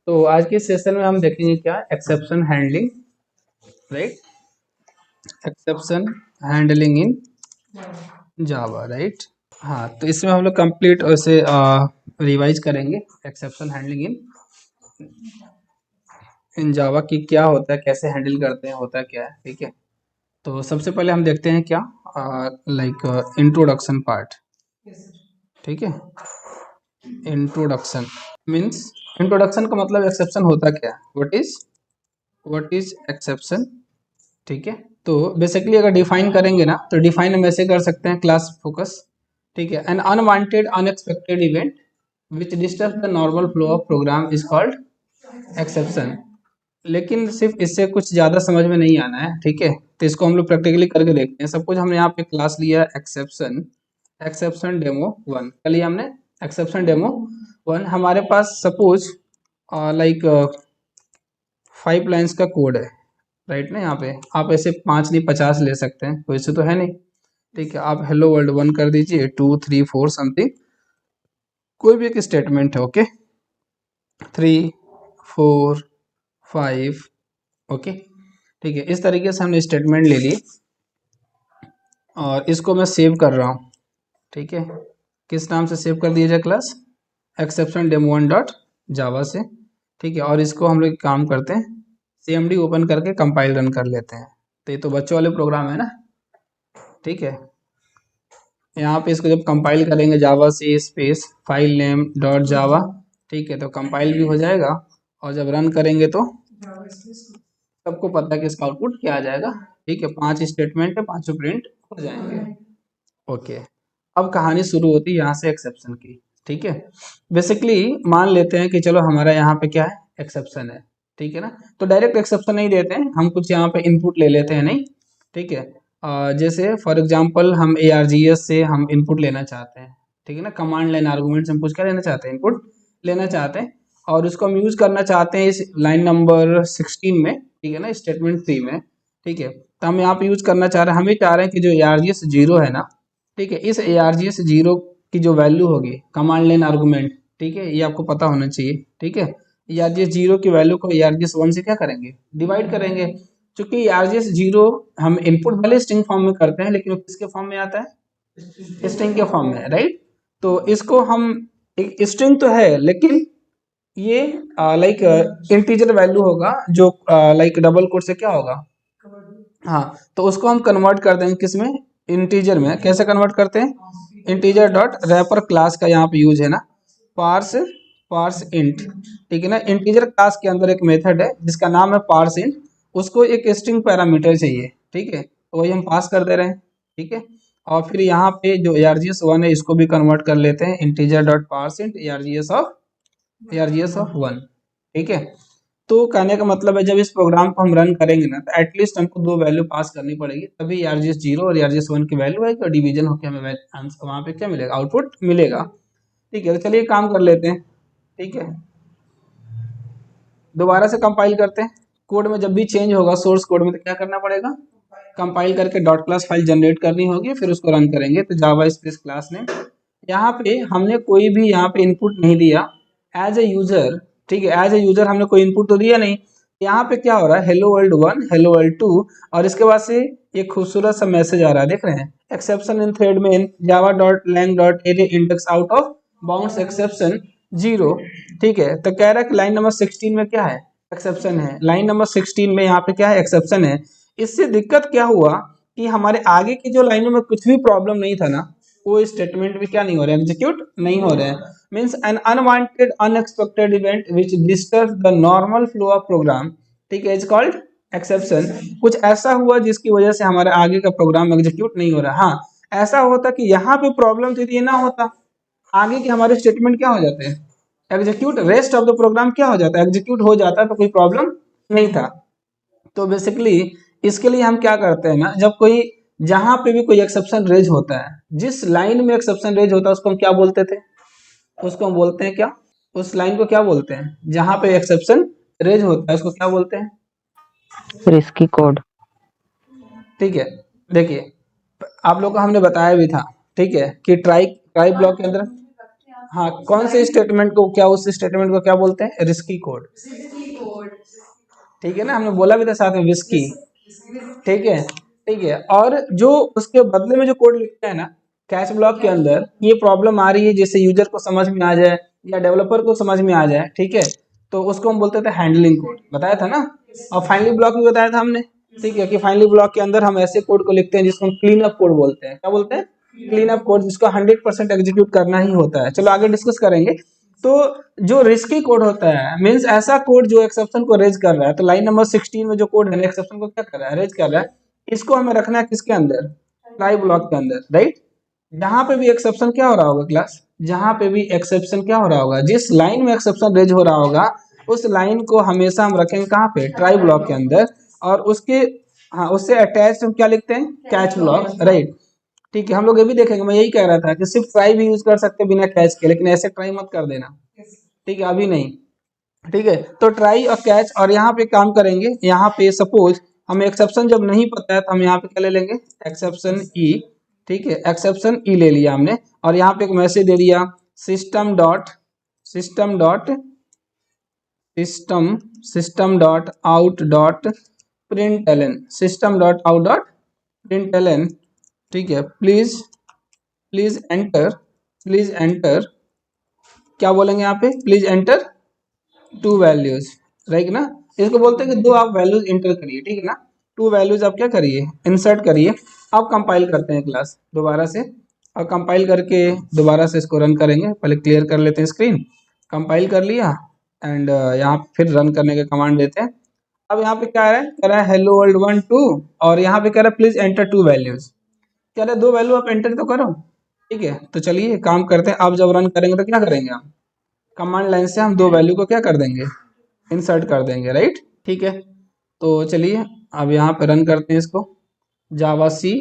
तो आज के सेशन में हम देखेंगे क्या, exception handling, right. Exception handling in Java, right. हाँ, तो इसमें हम लोग कंप्लीट वैसे रिवाइज करेंगे एक्सेप्शन हैंडलिंग इन जावा की क्या होता है, कैसे हैंडल करते हैं, होता क्या है, ठीक है। तो सबसे पहले हम देखते हैं क्या, लाइक इंट्रोडक्शन पार्ट, ठीक है। इंट्रोडक्शन मीन्स, इंट्रोडक्शन का मतलब एक्सेप्शन होता क्या, व्हाट इज एक्सेप्शन, ठीक है। तो बेसिकली अगर डिफाइन करेंगे ना, तो डिफाइन हम ऐसे कर सकते हैं, क्लास फोकस, ठीक है। An unwanted unexpected event which disturb the normal flow of program is called exception. लेकिन सिर्फ इससे कुछ ज़्यादा समझ में नहीं आना है, ठीक है। तो इसको हम लोग प्रैक्टिकली करके देखते हैं। सब कुछ हमने यहाँ पे क्लास लिया एक्सेप्शन, एक्सेप्शन डेमो 1 कल लिया हमने, एक्सेप्शन डेमो 1। हमारे पास सपोज लाइक 5 लाइन्स का कोड है, राइट ना। यहाँ पे आप ऐसे 5 नहीं 50 ले सकते हैं, कोई से तो है नहीं, ठीक है। आप हेलो वर्ल्ड 1 कर दीजिए, 2 3 4 समथिंग, कोई भी एक स्टेटमेंट है, ओके, 3 4 5, ओके, ठीक है। इस तरीके से हमने स्टेटमेंट ले ली और इसको मैं सेव कर रहा हूँ, ठीक है। किस नाम से सेव कर दिया जाए, क्लास एक्सेप्शन डेमो 1 डॉट जावा से, ठीक है। और इसको हम लोग काम करते हैं, CMD ओपन करके कंपाइल रन कर लेते हैं। तो ये तो बच्चों वाले प्रोग्राम है ना, ठीक है। यहाँ पे इसको जब कंपाइल करेंगे, Java C space file name dot Java, ठीक है, तो कंपाइल भी हो जाएगा। और जब रन करेंगे तो सबको पता है कि इसका आउटपुट क्या आ जाएगा, ठीक है। 5 स्टेटमेंट है, 5 प्रिंट हो जाएंगे, ओके। अब कहानी शुरू होती है यहाँ से एक्सेप्शन की, ठीक है। बेसिकली मान लेते हैं कि चलो हमारा यहाँ पे क्या है, एक्सेप्शन है, ठीक है ना। तो डायरेक्ट एक्सेप्शन नहीं देते हैं हम, कुछ यहाँ पे इनपुट ले लेते हैं, नहीं, ठीक है। जैसे फॉर एग्जांपल हम ARGS से हम इनपुट लेना चाहते हैं, ठीक है ना। कमांड लाइन आर्गूमेंट से हम कुछ क्या लेना चाहते हैं, इनपुट लेना चाहते हैं, और उसको हम यूज करना चाहते हैं इस लाइन नंबर 16 में, ठीक है ना, स्टेटमेंट 3 में, ठीक है। तो हम यहाँ पे यूज करना चाह रहे हैं, हम ये चाह रहे हैं कि जो ARGS 0 है ना, ठीक है, इस ARGS 0 की जो वैल्यू होगी कमांड लाइन आर्गूमेंट, ठीक है, ये आपको पता होना चाहिए, ठीक है। ARGS 0 की वैल्यू को ARGS 1 से क्या करेंगे, डिवाइड करेंगे। चूंकि ARGS 0 हम इनपुट भले स्ट्रिंग फॉर्म में करते हैं, लेकिन वो किसके फॉर्म में आता है, स्ट्रिंग के फॉर्म में, राइट। तो इसको हम, एक स्ट्रिंग तो है लेकिन ये लाइक इंटीजर वैल्यू होगा, जो लाइक डबल कोट से क्या होगा, हाँ, तो उसको हम कन्वर्ट कर देंगे किसमें, इंटीजर में। कैसे कन्वर्ट करते हैं, इंटीजर डॉट रैपर क्लास का यहाँ पे यूज है ना, पार्स पार्स इंट, ठीक है ना। इंटीजर क्लास के अंदर एक मेथड है जिसका नाम है पार्स इंट, उसको एक स्ट्रिंग पैरामीटर चाहिए, ठीक है, तो वही हम पास कर दे रहे हैं, ठीक है। और फिर यहाँ पे जो ARGS 1 है इसको भी कन्वर्ट कर लेते हैं, integer dot parse int ARGS of 1, ठीक है। तो कहने का मतलब है, जब इस प्रोग्राम को हम रन करेंगे ना, तो एटलीस्ट हमको 2 वैल्यू पास करनी पड़ेगी, तभी ARGS 0 और ARGS 1 की वैल्यू आएगी और डिवीजन होकर हमें आंसर वहाँ पे क्या मिलेगा, आउटपुट मिलेगा, ठीक है। तो चलिए काम कर लेते हैं, ठीक है। दोबारा से कंपाइल करते हैं। कोड में जब भी चेंज होगा सोर्स कोड में, तो क्या करना पड़ेगा, कंपाइल करके डॉट क्लास फाइल जनरेट करनी होगी, फिर उसको रन करेंगे। तो जावा स्पेस क्लास नेम, यहाँ पे हमने कोई भी यहाँ पे इनपुट नहीं दिया एज ए यूजर, ठीक है। एज ए यूजर हमने कोई इनपुट तो दिया नहीं। यहाँ पे क्या हो रहा है, हेलो वर्ल्ड 1 हेलो वर्ल्ड 2, और इसके बाद से एक खूबसूरत सा मैसेज आ रहा है, देख रहे हैं, एक्सेप्शन इन थ्रेड में Java dot lang dot array index out of bounds exception 0, ठीक है। तो कह रहा है कि लाइन नंबर 16 में क्या है, एक्सेप्शन है। लाइन नंबर 16 में यहाँ पे क्या है, एक्सेप्शन है। इससे दिक्कत क्या हुआ कि हमारे आगे की जो लाइनों में कुछ भी प्रॉब्लम नहीं था ना, वो स्टेटमेंट भी क्या नहीं हो रहा है, एग्जीक्यूट नहीं हो रहे हैं। Means an unwanted unexpected event which disturb the normal flow of program, ठीक है, इज कॉल्ड एक्सेप्शन। कुछ ऐसा हुआ जिसकी वजह से हमारे आगे का प्रोग्राम एग्जीक्यूट नहीं हो रहा। हाँ, ऐसा होता कि यहाँ पे प्रॉब्लम थी, ये ना होता, आगे के हमारे स्टेटमेंट क्या हो जाते हैं, execute, rest of the program क्या हो जाता है, एग्जीक्यूट हो जाता, तो कोई प्रॉब्लम नहीं था। तो बेसिकली इसके लिए हम क्या करते हैं ना, जब कोई, जहां पे भी कोई एक्सेप्शन रेज होता है, जिस लाइन में एक्सेप्शन रेज होता है उसको हम क्या बोलते थे, उसको हम बोलते हैं क्या, उस लाइन को क्या बोलते हैं, जहां पे एक्सेप्शन रेज होता है उसको क्या बोलते हैं, रिस्की कोड। ठीक है। देखिए, आप लोग को हमने बताया भी था, ठीक है, कि ट्राई ट्राई ब्लॉक के अंदर, हाँ, कौन से स्टेटमेंट को क्या, उस स्टेटमेंट को क्या बोलते हैं? Risky code. ठीक है ना, हमने बोला भी था साथ में विस्की। ठीक है, ठीक है। और जो उसके बदले में जो कोड लिखते हैं ना कैच ब्लॉक के अंदर, ये प्रॉब्लम आ रही है जैसे यूजर को समझ में आ जाए या डेवलपर को समझ में आ जाए, ठीक है, तो उसको हम बोलते थे हैंडलिंग कोड, बताया था ना। और फाइनली ब्लॉक भी बताया था हमने, ठीक है, कि फाइनली ब्लॉक के अंदर हम ऐसे कोड को लिखते हैं जिसको हम क्लीन अप कोड बोलते हैं। क्या बोलते हैं? क्लीन अप कोड, जिसको 100% एग्जीक्यूट करना ही होता है। चलो आगे डिस्कस करेंगे। तो जो रिस्की कोड होता है मीन्स ऐसा कोड जो एक्सेप्शन को रेज कर रहा है। तो लाइन नंबर 16 में जो कोड है एक्सेप्शन को क्या कर रहा है? रेज कर रहा है। इसको हमें रखना है किसके अंदर? ट्राई ब्लॉक के अंदर, राइट। जहां पे भी एक्सेप्शन क्या हो रहा होगा क्लास, जहां पे भी एक्सेप्शन क्या हो रहा होगा, जिस लाइन में एक्सेप्शन रेज हो रहा होगा उस लाइन को हमेशा हम रखेंगे कहाँ पे? ट्राई ब्लॉक के अंदर। और उसके, हाँ, उससे अटैच हम क्या लिखते हैं? Catch block, right. ठीक है, हम लोग ये भी देखेंगे। मैं यही कह रहा था कि सिर्फ ट्राई भी यूज कर सकते हैं बिना कैच के, लेकिन ऐसे ट्राई मत कर देना, ठीक है, अभी नहीं। ठीक है, तो ट्राई और कैच, और यहाँ पे काम करेंगे। यहाँ पे सपोज हमें एक्सेप्शन जब नहीं पता है तो हम यहाँ पे क्या ले लेंगे? एक्सेप्शन ई। ठीक है, एक्सेप्शन ई ले लिया हमने, और यहाँ पे एक मैसेज दे दिया system dot system dot system system dot out dot print ln, system dot out dot print ln. ठीक है, please please enter, please enter, क्या बोलेंगे यहाँ पे? Please enter two values, right ना। इसको बोलते हैं कि दो आप वैल्यूज इंटर करिए, ठीक है ना। टू वैल्यूज आप क्या करिए? इंसर्ट करिए। अब कंपाइल करते हैं क्लास दोबारा से, और कंपाइल करके दोबारा से इसको रन करेंगे। पहले क्लियर कर लेते हैं स्क्रीन। कंपाइल कर लिया, एंड यहाँ फिर रन करने का कमांड देते हैं। अब यहाँ पे क्या है? कह रहा है हेलो वर्ल्ड 1 2, और यहाँ पे कह रहा है प्लीज एंटर टू वैल्यूज। कह रहा है दो वैल्यू आप एंटर तो करो। ठीक है, तो चलिए काम करते हैं। अब जब रन करेंगे तो क्या करेंगे हम? कमांड लाइन से हम दो वैल्यू को क्या कर देंगे? इंसर्ट कर देंगे, राइट। ठीक है, तो चलिए अब यहाँ पे रन करते हैं इसको। Java C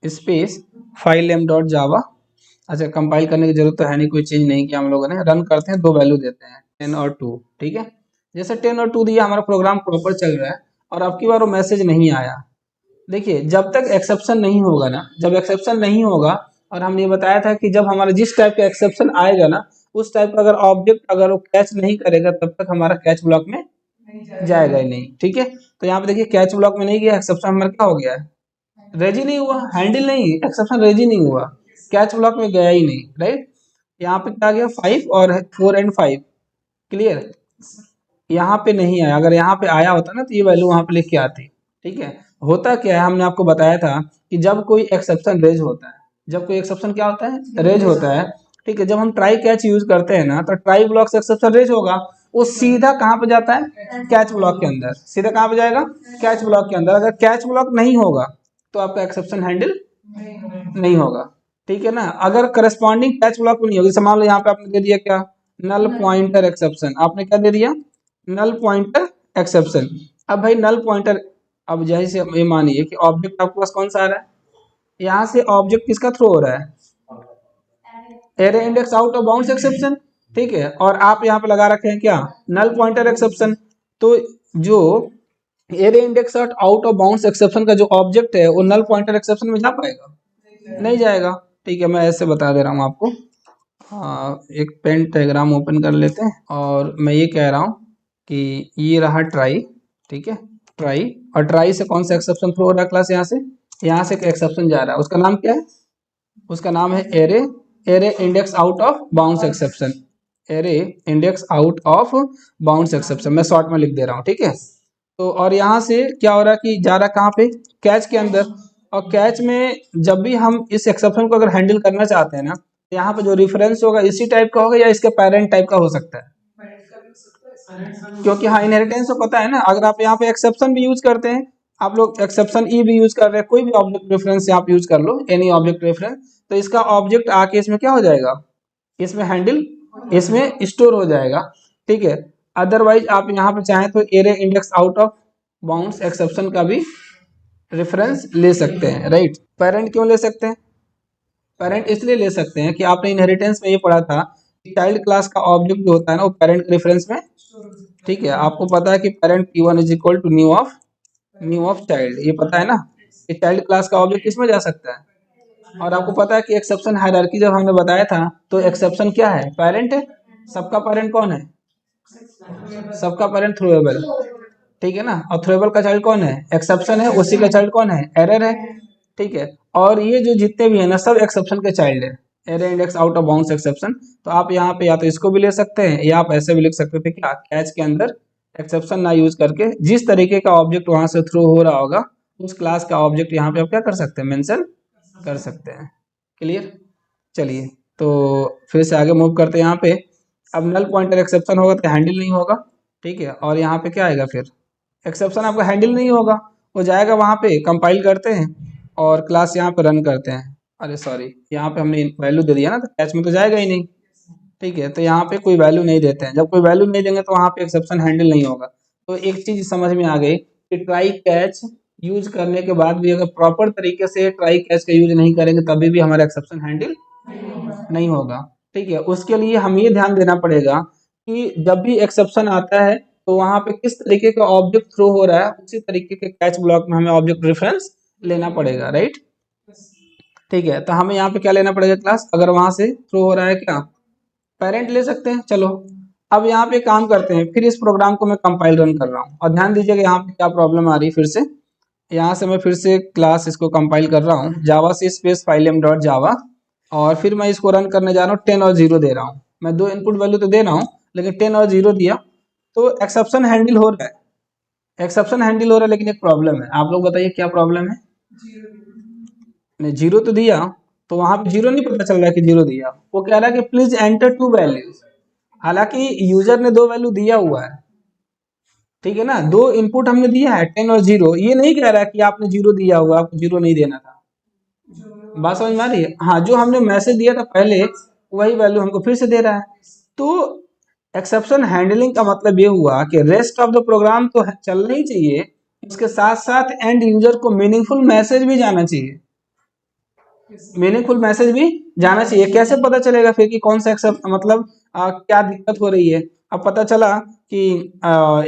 space file M dot Java. अच्छा, कंपाइल करने की जरूरत तो है नहीं, कोई चेंज नहीं किया हम लोगों ने। रन करते हैं, दो वैल्यू देते हैं 10 और 2। ठीक है, जैसे 10 और 2 दिया, हमारा प्रोग्राम प्रॉपर चल रहा है। और अब की बार वो मैसेज नहीं आया। देखिए, जब तक एक्सेप्शन नहीं होगा ना, जब एक्सेप्शन नहीं होगा, और हमने ये बताया था कि जब हमारा जिस टाइप का एक्सेप्शन आएगा ना, उस टाइप का अगर ऑब्जेक्ट अगर वो कैच नहीं करेगा तब तक हमारा कैच ब्लॉक में जाएगा ही नहीं। ठीक है, तो यहाँ पे देखिए कैच ब्लॉक में नहीं गया, एक्सेप्शन हमारा क्या हो गया है? रेजी नहीं हुआ, हैंडल नहीं, एक्सेप्शन रेजी नहीं हुआ, कैच ब्लॉक में गया ही नहीं, राइट। यहाँ पे क्या गया? 5 और 4 एंड 5, क्लियर। यहाँ पे नहीं आया, अगर यहाँ पे आया होता ना तो ये वैल्यू वहां पे लिख के आती। ठीक है, होता क्या है, हमने आपको बताया था कि जब कोई एक्सेप्शन रेज होता है, जब कोई एक्सेप्शन क्या होता है? रेज होता है। ठीक है, जब हम ट्राई कैच यूज करते हैं ना, तो ट्राई ब्लॉक से एक्सेप्शन रेज होगा, वो सीधा कहाँ पे जाता है? कैच ब्लॉक के अंदर। सीधा कहाँ पे जाएगा? कैच ब्लॉक के अंदर। अगर कैच ब्लॉक नहीं होगा तो आपका एक्सेप्शन हैंडल नहीं होगा। ठीक है ना। अगर करस्पॉन्डिंग कैच ब्लॉक भी नहीं होगी, जैसे मान लो यहाँ पे आपने दे दिया क्या? Null pointer exception. आपने क्या दे दिया? Null pointer exception. अब भाई नल पॉइंटर, अब जैसे ये मानिए कि ऑब्जेक्ट आपके पास कौन सा आ रहा है? यहाँ से ऑब्जेक्ट किसका थ्रो हो रहा है? Array index out of bounds exception. ठीक है, और आप यहाँ पे लगा रखे हैं क्या? Null pointer exception. तो जो array index out of bounds exception का जो ऑब्जेक्ट है वो नल पॉइंटर एक्सेप्शन में जा पाएगा? नहीं जाएगा। ठीक है, मैं ऐसे बता दे रहा हूँ आपको। एक पेन डायग्राम ओपन कर लेते हैं, और मैं ये कह रहा हूँ कि ये रहा ट्राई। ठीक है, ट्राई, और ट्राई से कौन सा एक्सेप्शन थ्रो हो रहा है क्लास? यहाँ से एक एक्सेप्शन जा रहा है, उसका नाम क्या है? उसका नाम है array, array index out of bounds exception. Array index out of bounds exception, मैं शॉर्ट में लिख दे रहा हूँ। ठीक है, तो और यहाँ से क्या हो रहा है कि जा रहा है कहाँ पे? कैच के अंदर। और कैच में जब भी हम इस एक्सेप्शन को अगर हैंडल करना चाहते हैं ना, तो यहाँ पे जो रेफरेंस होगा इसी टाइप का होगा या इसके पेरेंट टाइप का हो सकता है? क्योंकि हाँ, इनहेरिटेंस तो पता है ना। अगर आप यहाँ पे एक्सेप्शन भी यूज करते हैं, आप लोग एक्सेप्शन ई भी यूज कर रहे हैं, कोई भी ऑब्जेक्ट रेफरेंस आप यूज कर लो, एनी ऑब्जेक्ट रेफरेंस, तो इसका ऑब्जेक्ट आके इसमें क्या हो जाएगा? इसमें हैंडल, इसमें स्टोर हो जाएगा। ठीक है, अदरवाइज आप यहाँ पे चाहें तो array index out of bounds exception का भी रेफरेंस ले सकते हैं, राइट। पेरेंट क्यों ले सकते हैं? पेरेंट इसलिए ले सकते हैं कि आपने इनहेरिटेंस में ये पढ़ा था कि चाइल्ड क्लास का ऑब्जेक्ट जो होता है ना वो पेरेंट के रेफरेंस में। ठीक है, आपको पता है कि parent P1 is equal to new of child, ये पता है ना। कि चाइल्ड क्लास का ऑब्जेक्ट किसमें जा सकता है? और आपको पता है कि एक्सेप्शन हायरार्की जब हमने बताया था तो एक्सेप्शन क्या है, पेरेंट है। सबका पेरेंट कौन है, सबका पेरेंट थ्रोएबल, ठीक है ना। और थ्रोएबल का चाइल्ड कौन है, एक्सेप्शन है, उसी का चाइल्ड कौन है, एरर है, ठीक है। और ये जो जितने भी है ना सब एक्सेप्शन के चाइल्ड है, error index out of bounds exception. तो आप यहाँ पे या तो इसको भी ले सकते हैं या आप ऐसे भी लिख सकते थे क्या, कैच के अंदर एक्सेप्शन ना यूज करके जिस तरीके का ऑब्जेक्ट वहां से थ्रो हो रहा होगा उस क्लास का ऑब्जेक्ट यहाँ पे आप क्या कर सकते हैं, मेंशन कर सकते हैं। क्लियर। चलिए तो फिर से आगे मूव करते हैं यहाँ पे। अब नल पॉइंटर एक्सेप्शन होगा तो हैंडल नहीं होगा, ठीक है। और यहाँ पे क्या आएगा फिर, एक्सेप्शन आपका हैंडल नहीं होगा, वो जाएगा वहाँ पे, कंपाइल करते हैं और क्लास यहाँ पे रन करते हैं। अरे सॉरी, यहाँ पे हमने वैल्यू दे दिया ना तो कैच में तो जाएगा ही नहीं, ठीक है। तो यहाँ पे कोई वैल्यू नहीं देते हैं, जब कोई वैल्यू नहीं देंगे तो वहाँ पे एक्सेप्शन हैंडल नहीं होगा। तो एक चीज समझ में आ गई कि ट्राई कैच यूज करने के बाद भी अगर प्रॉपर तरीके से ट्राई कैच का यूज नहीं करेंगे तभी भी हमारा एक्सेप्शन हैंडल नहीं होगा, ठीक है। उसके लिए हम ये ध्यान देना पड़ेगा कि जब भी एक्सेप्शन आता है तो वहां पे किस तरीके का ऑब्जेक्ट थ्रो हो रहा है उसी तरीके के कैच ब्लॉक में हमें ऑब्जेक्ट रेफरेंस लेना पड़ेगा, राइट। ठीक है, तो हमें यहाँ पे क्या लेना पड़ेगा क्लास, अगर वहां से थ्रो हो रहा है क्या, पेरेंट ले सकते हैं। चलो अब यहाँ पे काम करते हैं, फिर इस प्रोग्राम को मैं कंपाइल रन कर रहा हूँ और ध्यान दीजिएगा यहाँ पे क्या प्रॉब्लम आ रही है। फिर से यहाँ से मैं फिर से क्लास इसको कंपाइल कर रहा हूँ, Java C space phylum dot Java, और फिर मैं इसको रन करने जा रहा हूँ। 10 और 0 दे रहा हूँ, मैं दो इनपुट वैल्यू तो दे रहा हूँ लेकिन 10 और 0 दिया तो एक्सेप्शन हैंडल हो रहा है, एक्सेप्शन हैंडल हो रहा है। लेकिन एक प्रॉब्लम है, आप लोग बताइए क्या प्रॉब्लम है। ने जीरो तो दिया तो वहां पे जीरो नहीं पता चल रहा है कि जीरो दिया, वो कह रहा है कि प्लीज एंटर टू वैल्यूज, हालांकि यूजर ने दो वैल्यू दिया हुआ है, ठीक है ना। दो इनपुट हमने दिया है 10 और 0, ये नहीं कह रहा है कि आपने जीरो दिया हुआ, आपको जीरो नहीं देना था। बात समझ में आ रही है, हाँ, जो हमने मैसेज दिया था पहले वही वैल्यू हमको फिर से दे रहा है। तो एक्सेप्शन हैंडलिंग का मतलब ये हुआ कि रेस्ट ऑफ द प्रोग्राम तो चलना ही चाहिए, उसके साथ साथ एंड यूजर को मीनिंगफुल मैसेज भी जाना चाहिए, मीनिंगफुल मैसेज भी जाना चाहिए। कैसे पता चलेगा फिर कि कौन सा एक्सेप्ट मतलब क्या दिक्कत हो रही है। अब पता चला कि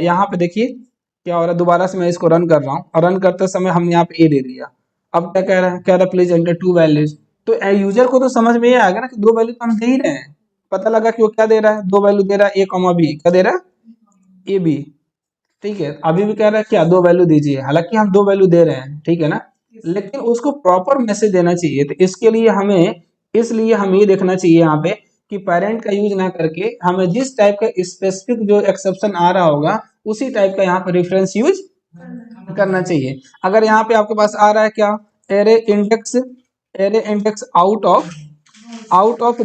यहाँ पे देखिए क्या हो रहा है, दोबारा से मैं इसको रन कर रहा हूँ और रन करते समय हमने यहाँ पे ए दे दिया। अब क्या कह रहा है, कह रहा है प्लीज एंटर टू वैल्यूज। तो यूजर को तो समझ में ये आ गया ना कि दो वैल्यू तो हम दे ही रहे हैं, पता लगा कि वो क्या दे रहा है, दो वैल्यू दे रहा है, ए कॉमा बी, क्या दे रहा है, ए बी, ठीक है। अभी भी कह रहा है क्या, दो वैल्यू दीजिए, हालांकि हम दो वैल्यू दे रहे हैं, ठीक है ना, लेकिन उसको प्रॉपर मैसेज देना चाहिए। तो इसके लिए हमें, इसलिए हमें ये देखना चाहिए यहाँ पे कि पेरेंट का यूज ना करके हमें जिस टाइप का स्पेसिफिक जो एक्सेप्शन आ रहा होगा उसी टाइप का यहाँ पे रेफरेंस यूज करना चाहिए। अगर यहाँ पे आपके पास आ रहा है क्या, array index, array index out of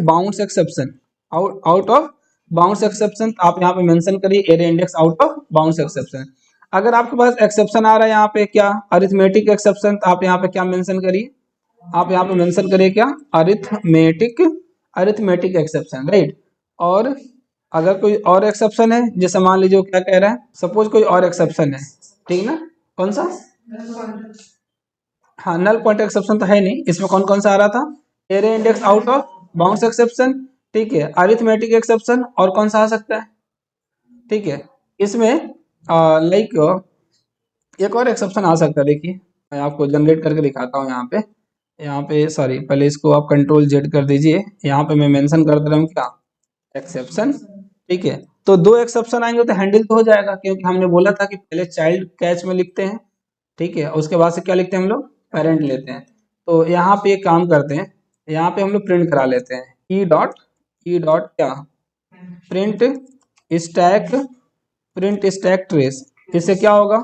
bounds exception, out of bounds exception, आप यहाँ पे मेंशन करिए array index out of bounds exception. अगर आपके पास एक्सेप्शन आ रहा है यहाँ पे क्या, अरिथमेटिक एक्सेप्शन, तो आप यहाँ पे क्या मेंशन करिए, आप यहाँ पे मेंशन करिए क्या, अरिथमेटिक, अरिथमेटिक एक्सेप्शन, राइट। और अगर कोई और एक्सेप्शन है, जैसे मान लीजिए वो क्या कह रहा है, सपोज कोई और एक्सेप्शन है, ठीक ना, कौन सा, हाँ, नल पॉइंट एक्सेप्शन तो है नहीं इसमें, कौन कौन सा आ रहा था, array index out of bounds exception, ठीक है, अरिथमेटिक एक्सेप्शन, और कौन सा आ सकता है, ठीक है। इसमें लाइक एक और एक्सेप्शन आ सकता है, देखिए मैं आपको जनरेट करके दिखाता हूँ यहाँ पे, यहाँ पे सॉरी, पहले इसको आप कंट्रोल जेड कर दीजिए, यहाँ पे मैं मेंशन कर दे रहा हूँ क्या, एक्सेप्शन, ठीक है। तो दो एक्सेप्शन आएंगे तो हैंडल तो हो जाएगा, क्योंकि हमने बोला था कि पहले चाइल्ड कैच में लिखते हैं, ठीक है, उसके बाद से क्या लिखते हैं हम लोग, पेरेंट लेते हैं। तो यहाँ पे एक काम करते हैं, यहाँ पे हम लोग प्रिंट करा लेते हैं, ई डॉट क्या, print stack, print stack trace. इससे क्या होगा,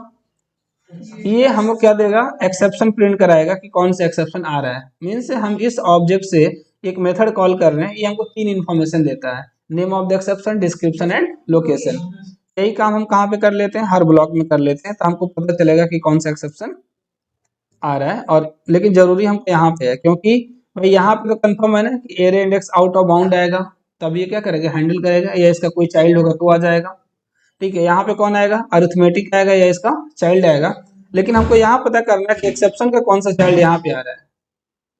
ये हमको क्या देगा, एक्सेप्शन प्रिंट कराएगा कि कौन सा एक्सेप्शन आ रहा है। मीन्स हम इस ऑब्जेक्ट से एक मेथड कॉल कर रहे हैं, ये हमको तीन इंफॉर्मेशन देता है, name of the exception, description and location. यही काम हम कहाँ पे कर लेते हैं, हर ब्लॉक में कर लेते हैं, तो हमको पता चलेगा कि कौन सा एक्सेप्शन आ रहा है। और लेकिन जरूरी हमको यहाँ पे है, क्योंकि भाई यहाँ पे तो कंफर्म है ना कि array index out of bound आएगा, तब ये क्या करेगा, हैंडल करेगा, या इसका कोई चाइल्ड होगा तो आ जाएगा, ठीक है। यहाँ पे कौन आएगा, अरिथमेटिक आएगा या इसका चाइल्ड आएगा, लेकिन हमको यहाँ पता करना है कि एक्सेप्शन का कौन सा चाइल्ड यहाँ पे आ रहा है।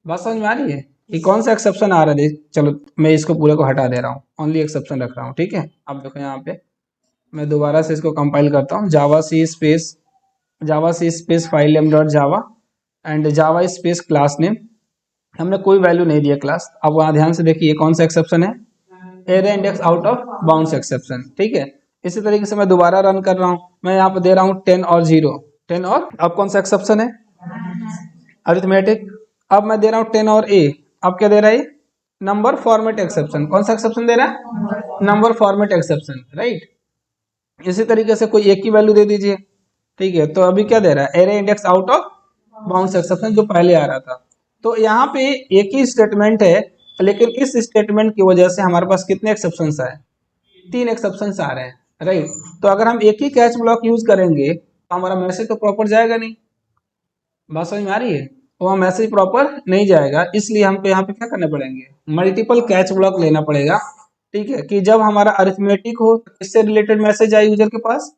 बात समझ में आ रही है कि कौन सा एक्सेप्शन आ रहा है। चलो मैं इसको पूरे को हटा दे रहा हूँ, ओनली एक्सेप्शन रख रहा हूँ, ठीक है। अब देखो यहाँ पे मैं दोबारा से इसको कंपाइल करता हूँ, Java C space file name dot Java and Java space class name, हमने कोई वैल्यू नहीं दिया क्लास। अब वहाँ ध्यान से देखिए कौन सा एक्सेप्शन है, array index out of bounds exception, ठीक है। इसी तरीके से मैं दोबारा रन कर रहा हूँ, मैं यहाँ पे दे रहा हूँ 10 और 0, 10 और, अब कौन सा एक्सेप्शन है, अरिथमेटिक। अब मैं दे रहा हूँ 10 और ए, अब क्या दे रहा है, नंबर फॉर्मेट एक्सेप्शन। कौन सा एक्सेप्शन दे रहा है, नंबर फॉर्मेट एक्सेप्शन, राइट। इसी तरीके से कोई एक की वैल्यू दे दीजिए, ठीक है। तो अभी क्या दे रहा है, array index out of bounds exception जो पहले आ रहा था। तो यहाँ पे एक ही स्टेटमेंट है, लेकिन इस स्टेटमेंट की वजह से हमारे पास कितने एक्सेप्शंस आए, 3 एक्सेप्शंस आ रहे हैं, राइट। तो अगर हम एक ही कैच ब्लॉक यूज करेंगे तो हमारा मैसेज तो प्रॉपर जाएगा नहीं, बात समझ में आ रही है, वहाँ मैसेज प्रॉपर नहीं जाएगा। इसलिए हमको यहाँ पे क्या करने पड़ेंगे, मल्टीपल कैच ब्लॉक लेना पड़ेगा, ठीक है। कि जब हमारा अरिथमेटिक हो तो किससे रिलेटेड मैसेज आए यूजर के पास,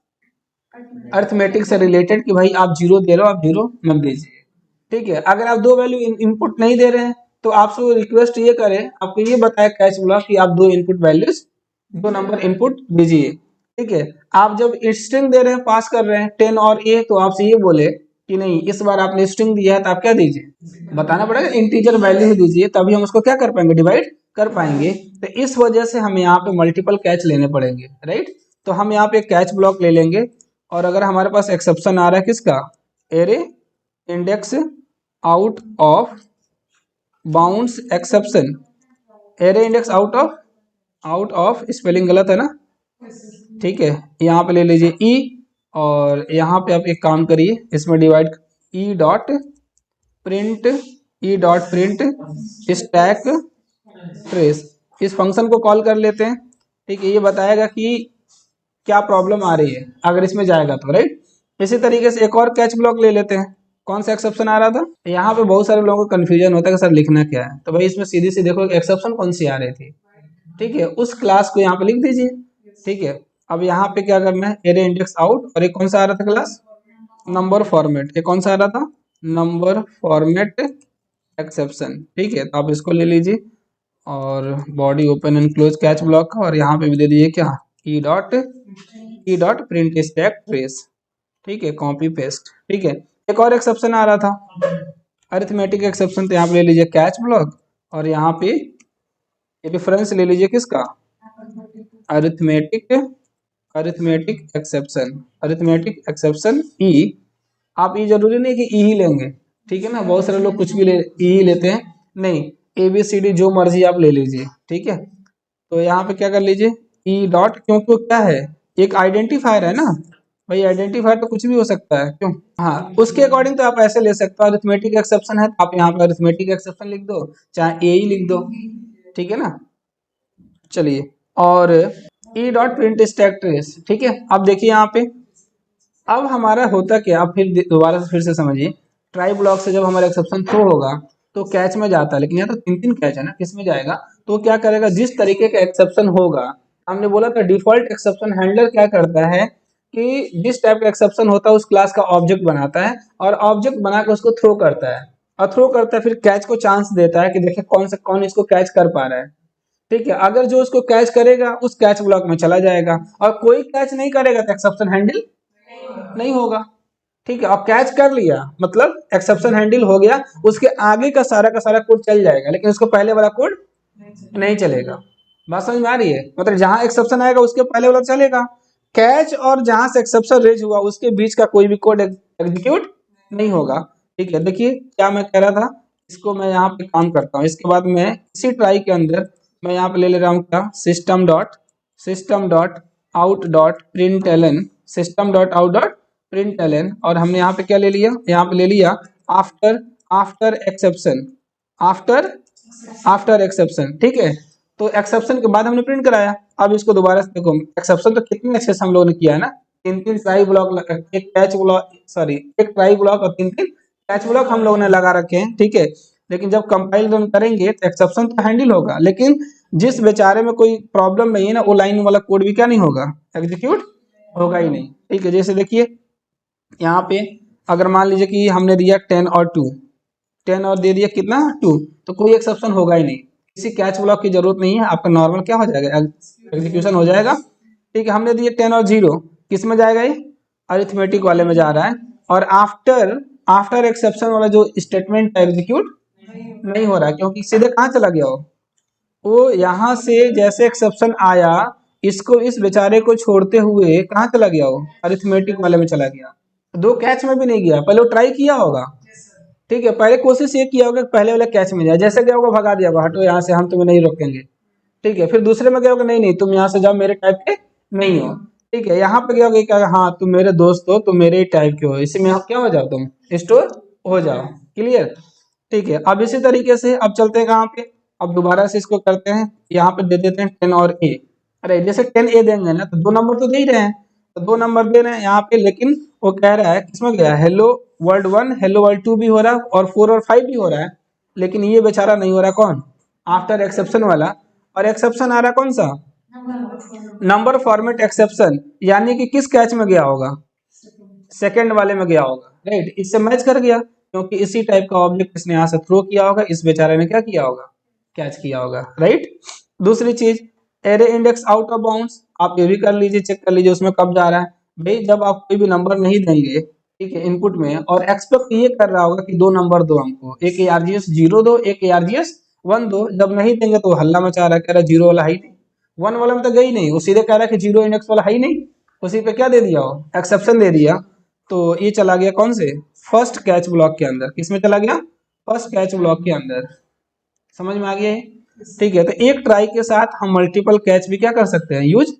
अरिथमेटिक से रिलेटेड, कि भाई आप 0 दे रहे हो, आप 0 मत दीजिए, ठीक है। अगर आप 2 वैल्यू इनपुट नहीं दे रहे हैं तो आपसे रिक्वेस्ट ये करे, आपको ये बताए कैच ब्लॉक कि आप 2 इनपुट वैल्यूज, 2 नंबर इनपुट दीजिए, ठीक है। आप जब स्ट्रिंग दे रहे हैं, पास कर रहे हैं 10 और ए, तो आपसे ये बोले कि नहीं इस बार आपने स्ट्रिंग दिया है तो आप क्या दीजिए, बताना पड़ेगा इंटीजर वैल्यू ही दीजिए, तभी हम उसको क्या कर पाएंगे, डिवाइड कर पाएंगे। तो इस वजह से हमें यहाँ पे मल्टीपल कैच लेने पड़ेंगे, राइट। तो हम यहाँ पे कैच ब्लॉक ले लेंगे, और अगर हमारे पास एक्सेप्शन आ रहा है किसका, array index out of bounds exception, array index out of spelling गलत है ना, ठीक है। यहाँ पे ले लीजिए ई, और यहाँ पे आप एक काम करिए, इसमें divide E dot print, E dot print stack trace, इस फंक्शन को कॉल कर लेते हैं, ठीक है। ये बताएगा कि क्या प्रॉब्लम आ रही है अगर इसमें जाएगा तो, राइट। इसी तरीके से एक और कैच ब्लॉक ले लेते हैं, कौन सा एक्सेप्शन आ रहा था, यहाँ पे बहुत सारे लोगों को कंफ्यूजन होता है कि सर लिखना क्या है, तो भाई इसमें सीधी सी देखो एक्सेप्शन कौन सी आ रही थी, ठीक है, उस क्लास को यहाँ पे लिख दीजिए, ठीक है। अब यहाँ पे क्या करना है, एरे इंडेक्स आउट, और एक कौन सा आ रहा था क्लास, नंबर फॉर्मेट, एक कौन सा आ रहा था, नंबर फॉर्मेट एक्सेप्शन, ठीक है। तो आप इसको ले लीजिए, और body open and close catch block का, और यहाँ पे भी दे दीजिए क्या, E dot print stack trace, ठीक है, कॉपी पेस्ट, ठीक है। एक और एक्सेप्शन आ रहा था अरिथमेटिक एक्सेप्शन, तो यहाँ पे ले लीजिए कैच ब्लॉक, और यहाँ पे रेफरेंस ले लीजिए किसका, arithmetic arithmetic exception, arithmetic exception E. आप ई जरूरी नहीं कि ई ही लेंगे, ठीक है ना, बहुत सारे लोग कुछ भी ले ई ही लेते हैं, नहीं, ए बी सी डी जो मर्जी आप ले लीजिए, ठीक है। तो यहाँ पे क्या कर लीजिए, ई डॉट, क्योंकि वो क्या है, एक आइडेंटिफायर है ना भाई, आइडेंटिफायर तो कुछ भी हो सकता है, क्यों, हाँ, उसके अकॉर्डिंग तो आप ऐसे ले सकते हो, अरिथमेटिक एक्सेप्शन है तो आप यहाँ पे अरिथमेटिक एक्सेप्शन लिख दो, चाहे ए ही लिख दो, ठीक है ना। चलिए, और E dot print stack trace, ठीक है। अब देखिए यहाँ पे, अब हमारा होता क्या, अब फिर दोबारा से फिर से समझिए, ट्राई ब्लॉक से जब हमारा एक्सेप्शन थ्रो होगा तो कैच में जाता है, लेकिन यहाँ तो 3 कैच है ना, किस में जाएगा, तो क्या करेगा, जिस तरीके का एक्सेप्शन होगा, हमने बोला था डिफॉल्ट एक्सेप्शन हैंडलर क्या करता है कि जिस टाइप का एक्सेप्शन होता है उस क्लास का ऑब्जेक्ट बनाता है, और ऑब्जेक्ट बनाकर उसको थ्रो करता है, और थ्रो करता है फिर कैच को चांस देता है कि देखिए कौन इसको कैच कर पा रहा है, ठीक है। अगर जो उसको कैच करेगा उस कैच ब्लॉक में चला जाएगा, और कोई कैच नहीं करेगा तो एक्सेप्शन हैंडल नहीं होगा, ठीक है। अब कैच कर लिया मतलब एक्सेप्शन हैंडल हो गया, उसके आगे का सारा कोड चल जाएगा, लेकिन उसको पहले वाला कोड नहीं चलेगा। बात समझ में आ रही है, मतलब जहां एक्सेप्शन आएगा उसके पहले वाला चलेगा, कैच और जहां से एक्सेप्शन रेज हुआ उसके बीच का कोई भी कोड एग्जीक्यूट नहीं होगा, ठीक है। देखिए क्या मैं कह रहा था, इसको मैं यहाँ पे काम करता हूँ, इसके बाद मैं इसी ट्राई के अंदर मैं यहाँ पे ले रहा हूँ क्या, system dot out dot print ln, system dot out dot print ln, और हमने यहाँ पे क्या ले लिया, यहाँ पे ले लिया after after exception, after after exception, ठीक है। तो एक्सेप्शन के बाद हमने प्रिंट कराया, अब इसको दोबारा से देखो, एक्सेप्शन तो कितने अच्छे से हम लोगों ने किया है ना, 3 ट्राई ब्लॉक, एक कैच ब्लॉक, सॉरी एक ट्राई ब्लॉक और 3 कैच ब्लॉक हम लोगों ने लगा रखे हैं, ठीक है। लेकिन जब कंपाइल रन करेंगे तो एक्सेप्शन तो हैंडल होगा, लेकिन जिस बेचारे में कोई प्रॉब्लम नहीं है ना, वो लाइन वाला कोड भी क्या नहीं होगा, एग्जीक्यूट होगा ही नहीं, ठीक है। जैसे देखिए यहाँ पे अगर मान लीजिए कि हमने दिया 10 और 2, 10 और दे दिया कितना 2, तो कोई एक्सेप्शन होगा ही नहीं, किसी कैच ब्लॉक की जरूरत नहीं है, आपका नॉर्मल क्या हो जाएगा, एग्जीक्यूशन हो जाएगा, ठीक है। हमने दिए 10 और 0, किस में जाएगा ये, अरिथमेटिक वाले में जा रहा है, और आफ्टर एक्सेप्शन वाला जो स्टेटमेंट एग्जीक्यूट नहीं हो रहा है, क्योंकि सीधे कहाँ चला गया वो यहाँ से जैसे एक्सेप्शन आया, इसको इस बेचारे को छोड़ते हुए कहाँ चला गया वो, अरिथमेटिक वाले में चला गया। दो कैच में भी नहीं गया, पहले वो ट्राई किया होगा, ठीक है, पहले कोशिश ये किया होगा कि पहले वाले कैच में जाए, जैसे गया होगा भगा दिया होगा, हटो यहाँ से, हम तुम्हें नहीं रोकेंगे, ठीक है। फिर दूसरे में गया होगा, नहीं नहीं तुम यहाँ से जाओ, मेरे टाइप के नहीं हो, ठीक है। यहाँ पे गया होगा क्या, हाँ तुम मेरे दोस्त हो, तुम मेरे ही टाइप के हो, इसी में क्या हो जाओ, तुम स्टोर हो जाओ। क्लियर, ठीक है। अब इसी तरीके से अब चलते हैं कहाँ पे, अब दोबारा से इसको करते हैं, यहाँ पे दे देते हैं 10 और ए। अरे जैसे 10 ए देंगे ना, तो 2 नंबर तो दे ही रहे हैं, तो 2 नंबर दे रहे हैं यहाँ पे, लेकिन वो कह रहा है किसमें गया, हेलो वर्ल्ड 1 हेलो वर्ल्ड 2 भी हो रहा है, और 4 और 5 भी हो रहा है, लेकिन ये बेचारा नहीं हो रहा, कौन, आफ्टर एक्सेप्शन वाला। और एक्सेप्शन आ रहा है कौन सा, नंबर फॉर्मेट एक्सेप्शन, यानी कि किस कैच में गया होगा, सेकंड वाले में गया होगा, राइट। इससे मैच कर गया, क्योंकि इसी टाइप का ऑब्जेक्ट इसने यहाँ से थ्रो किया होगा, इस बेचारे ने क्या किया होगा, कैच किया होगा, राइट। दूसरी चीज, array index out of bounds, आप ये भी कर लीजिए, चेक कर लीजिए उसमें कब जा रहा है। भाई जब आप कोई भी नंबर नहीं देंगे, ठीक है, इनपुट में, और एक्सपेक्ट ये कर रहा होगा कि 2 नंबर दो हमको, एक ARGS 0 दो, एक ARGS 1 दो, जब नहीं देंगे तो हल्ला मचा रहा है, कह रहा जीरो वाला है ही नहीं, 1 वाला में तो गई नहीं, वो सीधे कह रहा है कि जीरो इंडेक्स वाला है ही नहीं, उसी पे क्या दे दिया हो, एक्सेप्शन दे दिया। तो ये चला गया कौन से, फर्स्ट कैच ब्लॉक के अंदर, किसमें चला गया, फर्स्ट कैच ब्लॉक के अंदर। समझ में आ गया है, ठीक है। तो एक ट्राई के साथ हम मल्टीपल कैच भी क्या कर सकते हैं, यूज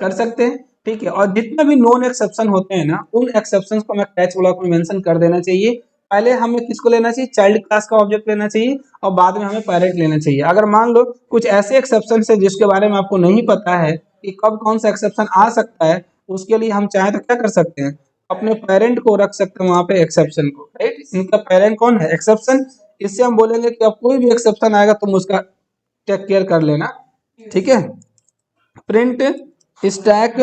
कर सकते हैं, ठीक है। और जितने भी नॉन एक्सेप्शन होते हैं ना, उन एक्सेप्शन को हमें कैच ब्लॉक में मेंशन कर देना चाहिए। पहले हमें किसको लेना चाहिए, चाइल्ड क्लास का ऑब्जेक्ट लेना चाहिए, और बाद में हमें पेरेंट लेना चाहिए। अगर मान लो कुछ ऐसे एक्सेप्शन है जिसके बारे में आपको नहीं पता है कि कब कौन सा एक्सेप्शन आ सकता है, उसके लिए हम चाहें तो क्या कर सकते हैं, अपने पेरेंट को रख सकते हैं वहां पे एक्सेप्शन को, राइट। इनका पेरेंट कौन है, एक्सेप्शन। इससे हम बोलेंगे कि अब कोई भी एक्सेप्शन आएगा तुम उसका टेक केयर कर लेना, ठीक है। Print stack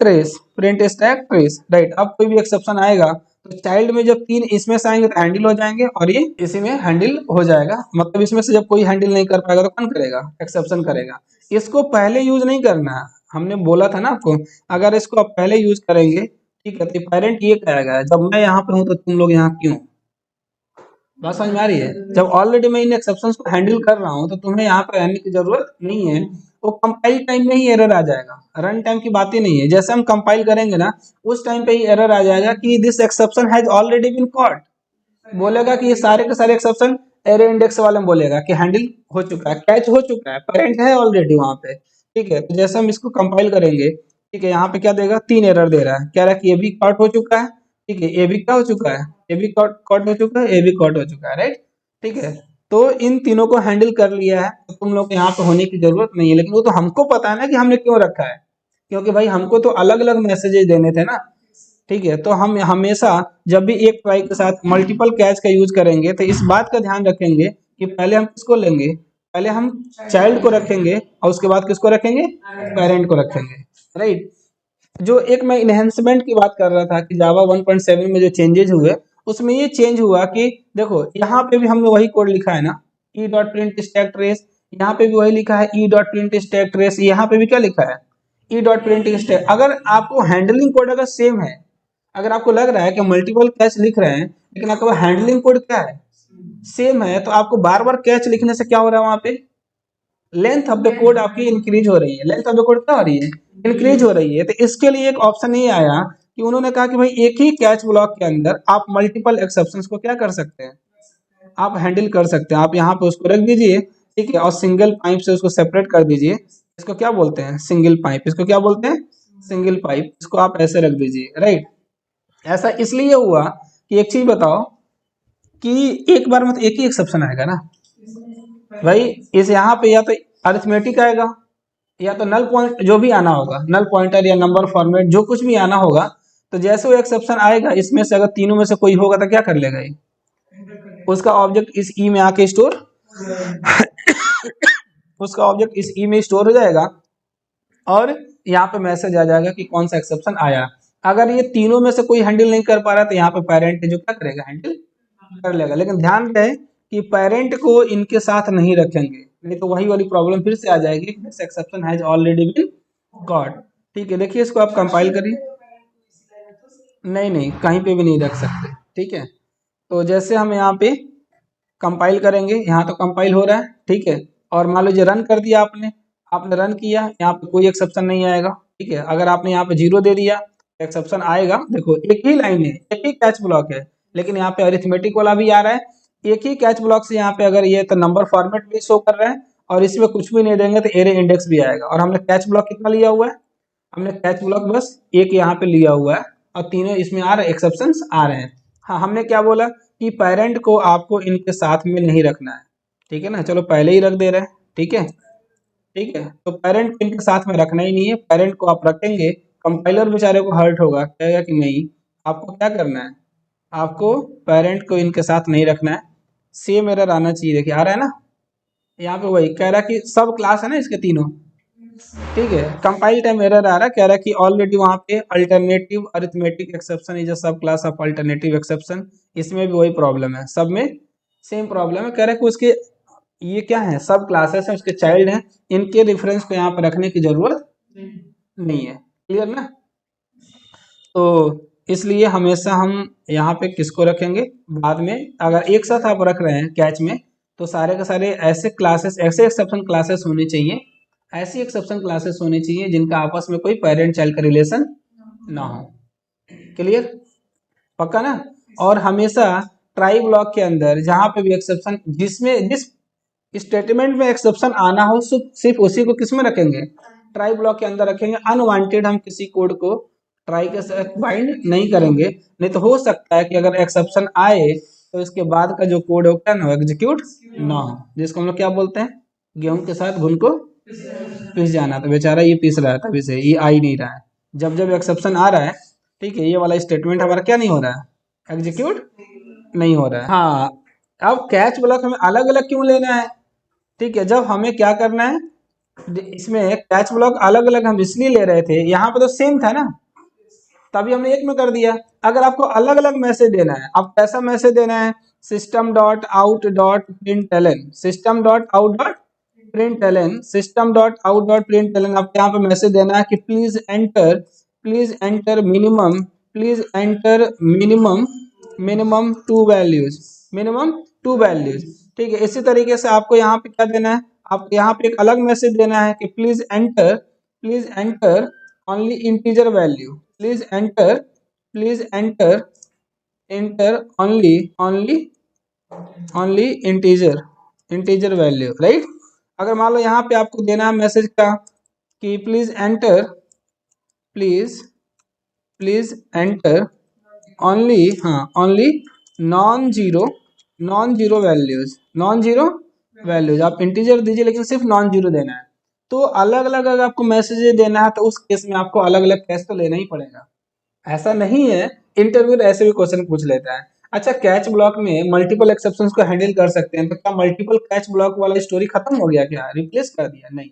trace, print stack trace, right. अब कोई भी एक्सेप्शन आएगा तो चाइल्ड में जब 3 इसमें से आएंगे तो हैंडल हो जाएंगे, और ये इसी में हैंडल हो जाएगा, मतलब इसमें से जब कोई हैंडल नहीं कर पाएगा तो कौन करेगा, एक्सेप्शन करेगा। इसको पहले यूज नहीं करना है, हमने बोला था ना आपको, अगर इसको आप पहले यूज करेंगे, ठीक है, तो पेरेंट ये कहेगा जब मैं यहाँ पे हूँ तो तुम लोग यहाँ क्यों। बात समझ में आ रही है, जब ऑलरेडी मैं इन एक्सेप्शंस को हैंडल कर रहा हूँ तो तुम्हें यहाँ पे रहने की जरूरत नहीं है। वो कंपाइल टाइम में ही एरर आ जाएगा, रन टाइम की बात ही नहीं है। जैसे हम कंपाइल करेंगे ना, उस टाइम पे ही एरर आ जाएगा कि this exception has already been caught, बोलेगा कि ये सारे के सारे एक्सेप्शन एरे इंडेक्स वाले में बोलेगा कि हैंडल हो चुका है, कैच हो चुका है, पेरेंट है ऑलरेडी वहां पे, ठीक है। तो जैसे हम इसको कंपाइल करेंगे, ठीक है, यहाँ पे क्या देगा, 3 एरर दे रहा है, कह रहा है कि ये भी कॉट हो चुका है, ठीक है, ये भी क्या हो चुका है, ये भी कॉट कॉट हो चुका है, ये भी कॉट हो चुका है, राइट, ठीक है। तो इन तीनों को हैंडल कर लिया है, तो तुम लोग यहाँ पे होने की जरूरत नहीं है। लेकिन वो तो हमको पता है ना कि हमने क्यों रखा है, क्योंकि भाई हमको तो अलग अलग मैसेजेस देने थे ना, ठीक है। तो हम हमेशा जब भी एक ट्राई के साथ मल्टीपल कैच का यूज करेंगे तो इस बात का ध्यान रखेंगे कि पहले हम किसको लेंगे, पहले हम चाइल्ड को रखेंगे, और उसके बाद किसको रखेंगे, पेरेंट को रखेंगे, राइट। जो एक मैं इनहेंसमेंट की बात कर रहा था कि जावा 1.7 में जो चेंजेस हुए, उसमें ये चेंज हुआ कि देखो यहाँ पे भी हमने वही कोड लिखा है ना, E dot print stack trace, यहाँ पे भी वही लिखा है E dot print stack trace, यहाँ पे भी क्या लिखा है, ई डॉट प्रिंटिंग स्टैक। अगर आपको हैंडलिंग कोड अगर सेम है, अगर आपको लग रहा है कि मल्टीपल कैच लिख रहे हैं लेकिन आपका हैंडलिंग कोड क्या है, सेम है, तो आपको बार बार कैच लिखने से क्या हो रहा है, वहां पे लेंथ ऑफ द कोड आपकी इंक्रीज हो रही है। लेंथ ऑफ द कोड क्या हो रही है, इंक्रीज हो रही है। तो इसके लिए एक ऑप्शन ये आया कि उन्होंने कहा कि भाई एक ही कैच ब्लॉक के अंदर आप मल्टीपल एक्सेप्शंस को क्या कर सकते हैं, आप हैंडल कर सकते हैं। आप यहाँ पे उसको रख दीजिए, ठीक है, और सिंगल पाइप से उसको सेपरेट कर दीजिए। इसको क्या बोलते हैं, सिंगल पाइप, इसको क्या बोलते हैं, सिंगल पाइप। इसको आप ऐसे रख दीजिए, राइट। ऐसा इसलिए हुआ कि एक चीज बताओ कि एक बार में तो एक ही एक्सेप्शन आएगा ना भाई, इस यहाँ पे या तो अरिथमेटिक आएगा, या तो नल पॉइंट जो भी आना होगा, नल पॉइंटर या नंबर फॉर्मेट जो कुछ भी आना होगा। तो जैसे वो एक्सेप्शन आएगा, इसमें से अगर तीनों में से कोई होगा तो क्या कर लेगा ये, उसका ऑब्जेक्ट इस ई में आके स्टोर उसका ऑब्जेक्ट इस ई में स्टोर हो जाएगा, और यहाँ पे मैसेज आ जाएगा कि कौन सा एक्सेप्शन आया। अगर ये तीनों में से कोई हैंडल नहीं कर पा रहा तो यहाँ पे पेरेंट जो क्या करेगा, हैंडल कर लेगा। लेकिन ध्यान रहे कि पेरेंट को इनके साथ नहीं रखेंगे, नहीं तो वही वाली प्रॉब्लम फिर से आ जाएगी, this exception has already been got. ठीक है, देखिए इसको आप कंपाइल करिए, नहीं नहीं कहीं पे भी नहीं रख सकते, ठीक है। तो जैसे हम यहाँ पे कंपाइल करेंगे, यहाँ तो कंपाइल हो रहा है, ठीक है। और मान लीजिए रन कर दिया आपने, रन किया, यहाँ पे कोई एक्सेप्शन नहीं आएगा, ठीक है। अगर आपने यहाँ पे 0 दे दिया, एक्सेप्शन आएगा। देखो एक ही लाइन है, एक ही कैच ब्लॉक है, लेकिन यहाँ पे अरिथमेटिक वाला भी आ रहा है। एक ही कैच ब्लॉक से यहाँ पे अगर ये तो नंबर फॉर्मेट भी शो कर रहा है, और इसमें कुछ भी नहीं देंगे तो एरे इंडेक्स भी आएगा। और हमने कैच ब्लॉक कितना लिया हुआ है, हमने कैच ब्लॉक बस एक यहाँ पे लिया हुआ है, और तीनों इसमें आ रहे एक्सेप्शंस आ रहे हैं। हाँ, हमने क्या बोला कि पेरेंट को आपको इनके साथ में नहीं रखना है, ठीक है ना। चलो पहले ही रख दे रहे हैं, ठीक है, ठीक है। तो पेरेंट को इनके साथ में रखना ही नहीं है। पेरेंट को आप रखेंगे, कंपाइलर बेचारे को हर्ट होगा, कहेगा कि नहीं, आपको क्या करना है, आपको पेरेंट को इनके साथ नहीं रखना है। सेम एरर आना चाहिए, देखिए आ रहा है ना, यहाँ पे वही कह रहा है कि सब क्लास है ना इसके तीनों, ठीक है। कंपाइल टाइम एरर आ रहा है, कह रहा है कि ऑलरेडी वहाँ पे alternative arithmetic exception is a सब क्लास ऑफ अल्टरनेटिव एक्सेप्शन। इसमें भी वही प्रॉब्लम है, सब में सेम प्रॉब्लम है। कह रहा है कि उसके ये क्या है, सब क्लासेस हैं, उसके चाइल्ड हैं, इनके रेफरेंस को यहाँ पर रखने की जरूरत नहीं है। क्लियर ना। तो इसलिए हमेशा हम यहाँ पे किसको रखेंगे, बाद में अगर एक साथ आप रख रहे हैं कैच में, तो सारे के सारे ऐसे क्लासेस, ऐसे एक्सेप्शन क्लासेस होने चाहिए, ऐसी एक्सेप्शन क्लासेस होनी चाहिए जिनका आपस में कोई पेरेंट चाइल्ड का रिलेशन ना हो। क्लियर, पक्का ना। और हमेशा ट्राई ब्लॉक के अंदर जहां पे भी एक्सेप्शन, जिसमें जिस स्टेटमेंट में एक्सेप्शन आना हो, सिर्फ उसी को किस में रखेंगे, ट्राई ब्लॉक के अंदर रखेंगे। अनवांटेड हम किसी कोड को ट्राई के साथ बाइंड नहीं करेंगे। नहीं तो हो सकता है कि अगर एक्सेप्शन आए तो इसके बाद का जो कोड है क्या ना हो, एग्जीक्यूट ना हो, जिसको हम लोग क्या बोलते हैं, गेहूं के साथ घुन को पिस जाना। तो बेचारा ये पिस रहा है, तभी से ये आ ही नहीं रहा है। जब जब एक्सेप्शन आ रहा है, ठीक है, ये वाला स्टेटमेंट हमारा क्या नहीं हो रहा है, एग्जीक्यूट नहीं हो रहा है। हाँ, अब कैच ब्लॉक हमें अलग अलग क्यों लेना है, ठीक है। जब हमें क्या करना है, इसमें कैच ब्लॉक अलग अलग हम इसलिए ले रहे थे, यहाँ पे तो सेम था ना, तभी हमने एक में कर दिया। अगर आपको अलग अलग मैसेज देना है, आप कैसा मैसेज देना है, system dot out dot print ln, system dot out dot print ln, system dot out dot print ln, आपको यहाँ पे मैसेज देना है कि please enter minimum, please enter minimum, minimum two values, minimum two values, ठीक है। इसी तरीके से आपको यहाँ पे क्या देना है, आपको यहाँ पे एक अलग मैसेज देना है कि please enter only integer value, please enter only integer value, right. अगर मान लो यहाँ पे आपको देना है मैसेज का कि प्लीज एंटर ओनली, हाँ ओनली नॉन जीरो वैल्यूज, आप इंटीजर दीजिए लेकिन सिर्फ नॉन जीरो देना है। तो अलग अलग अगर आपको मैसेज देना है तो उस केस में आपको अलग अलग कैच तो लेना ही पड़ेगा। ऐसा नहीं है, इंटरव्यू ऐसे भी क्वेश्चन पूछ लेता है। अच्छा, कैच ब्लॉक में मल्टीपल एक्सेप्शंस को हैंडल कर सकते हैं, तो क्या मल्टीपल कैच ब्लॉक वाला स्टोरी खत्म हो गया, क्या रिप्लेस कर दिया, नहीं,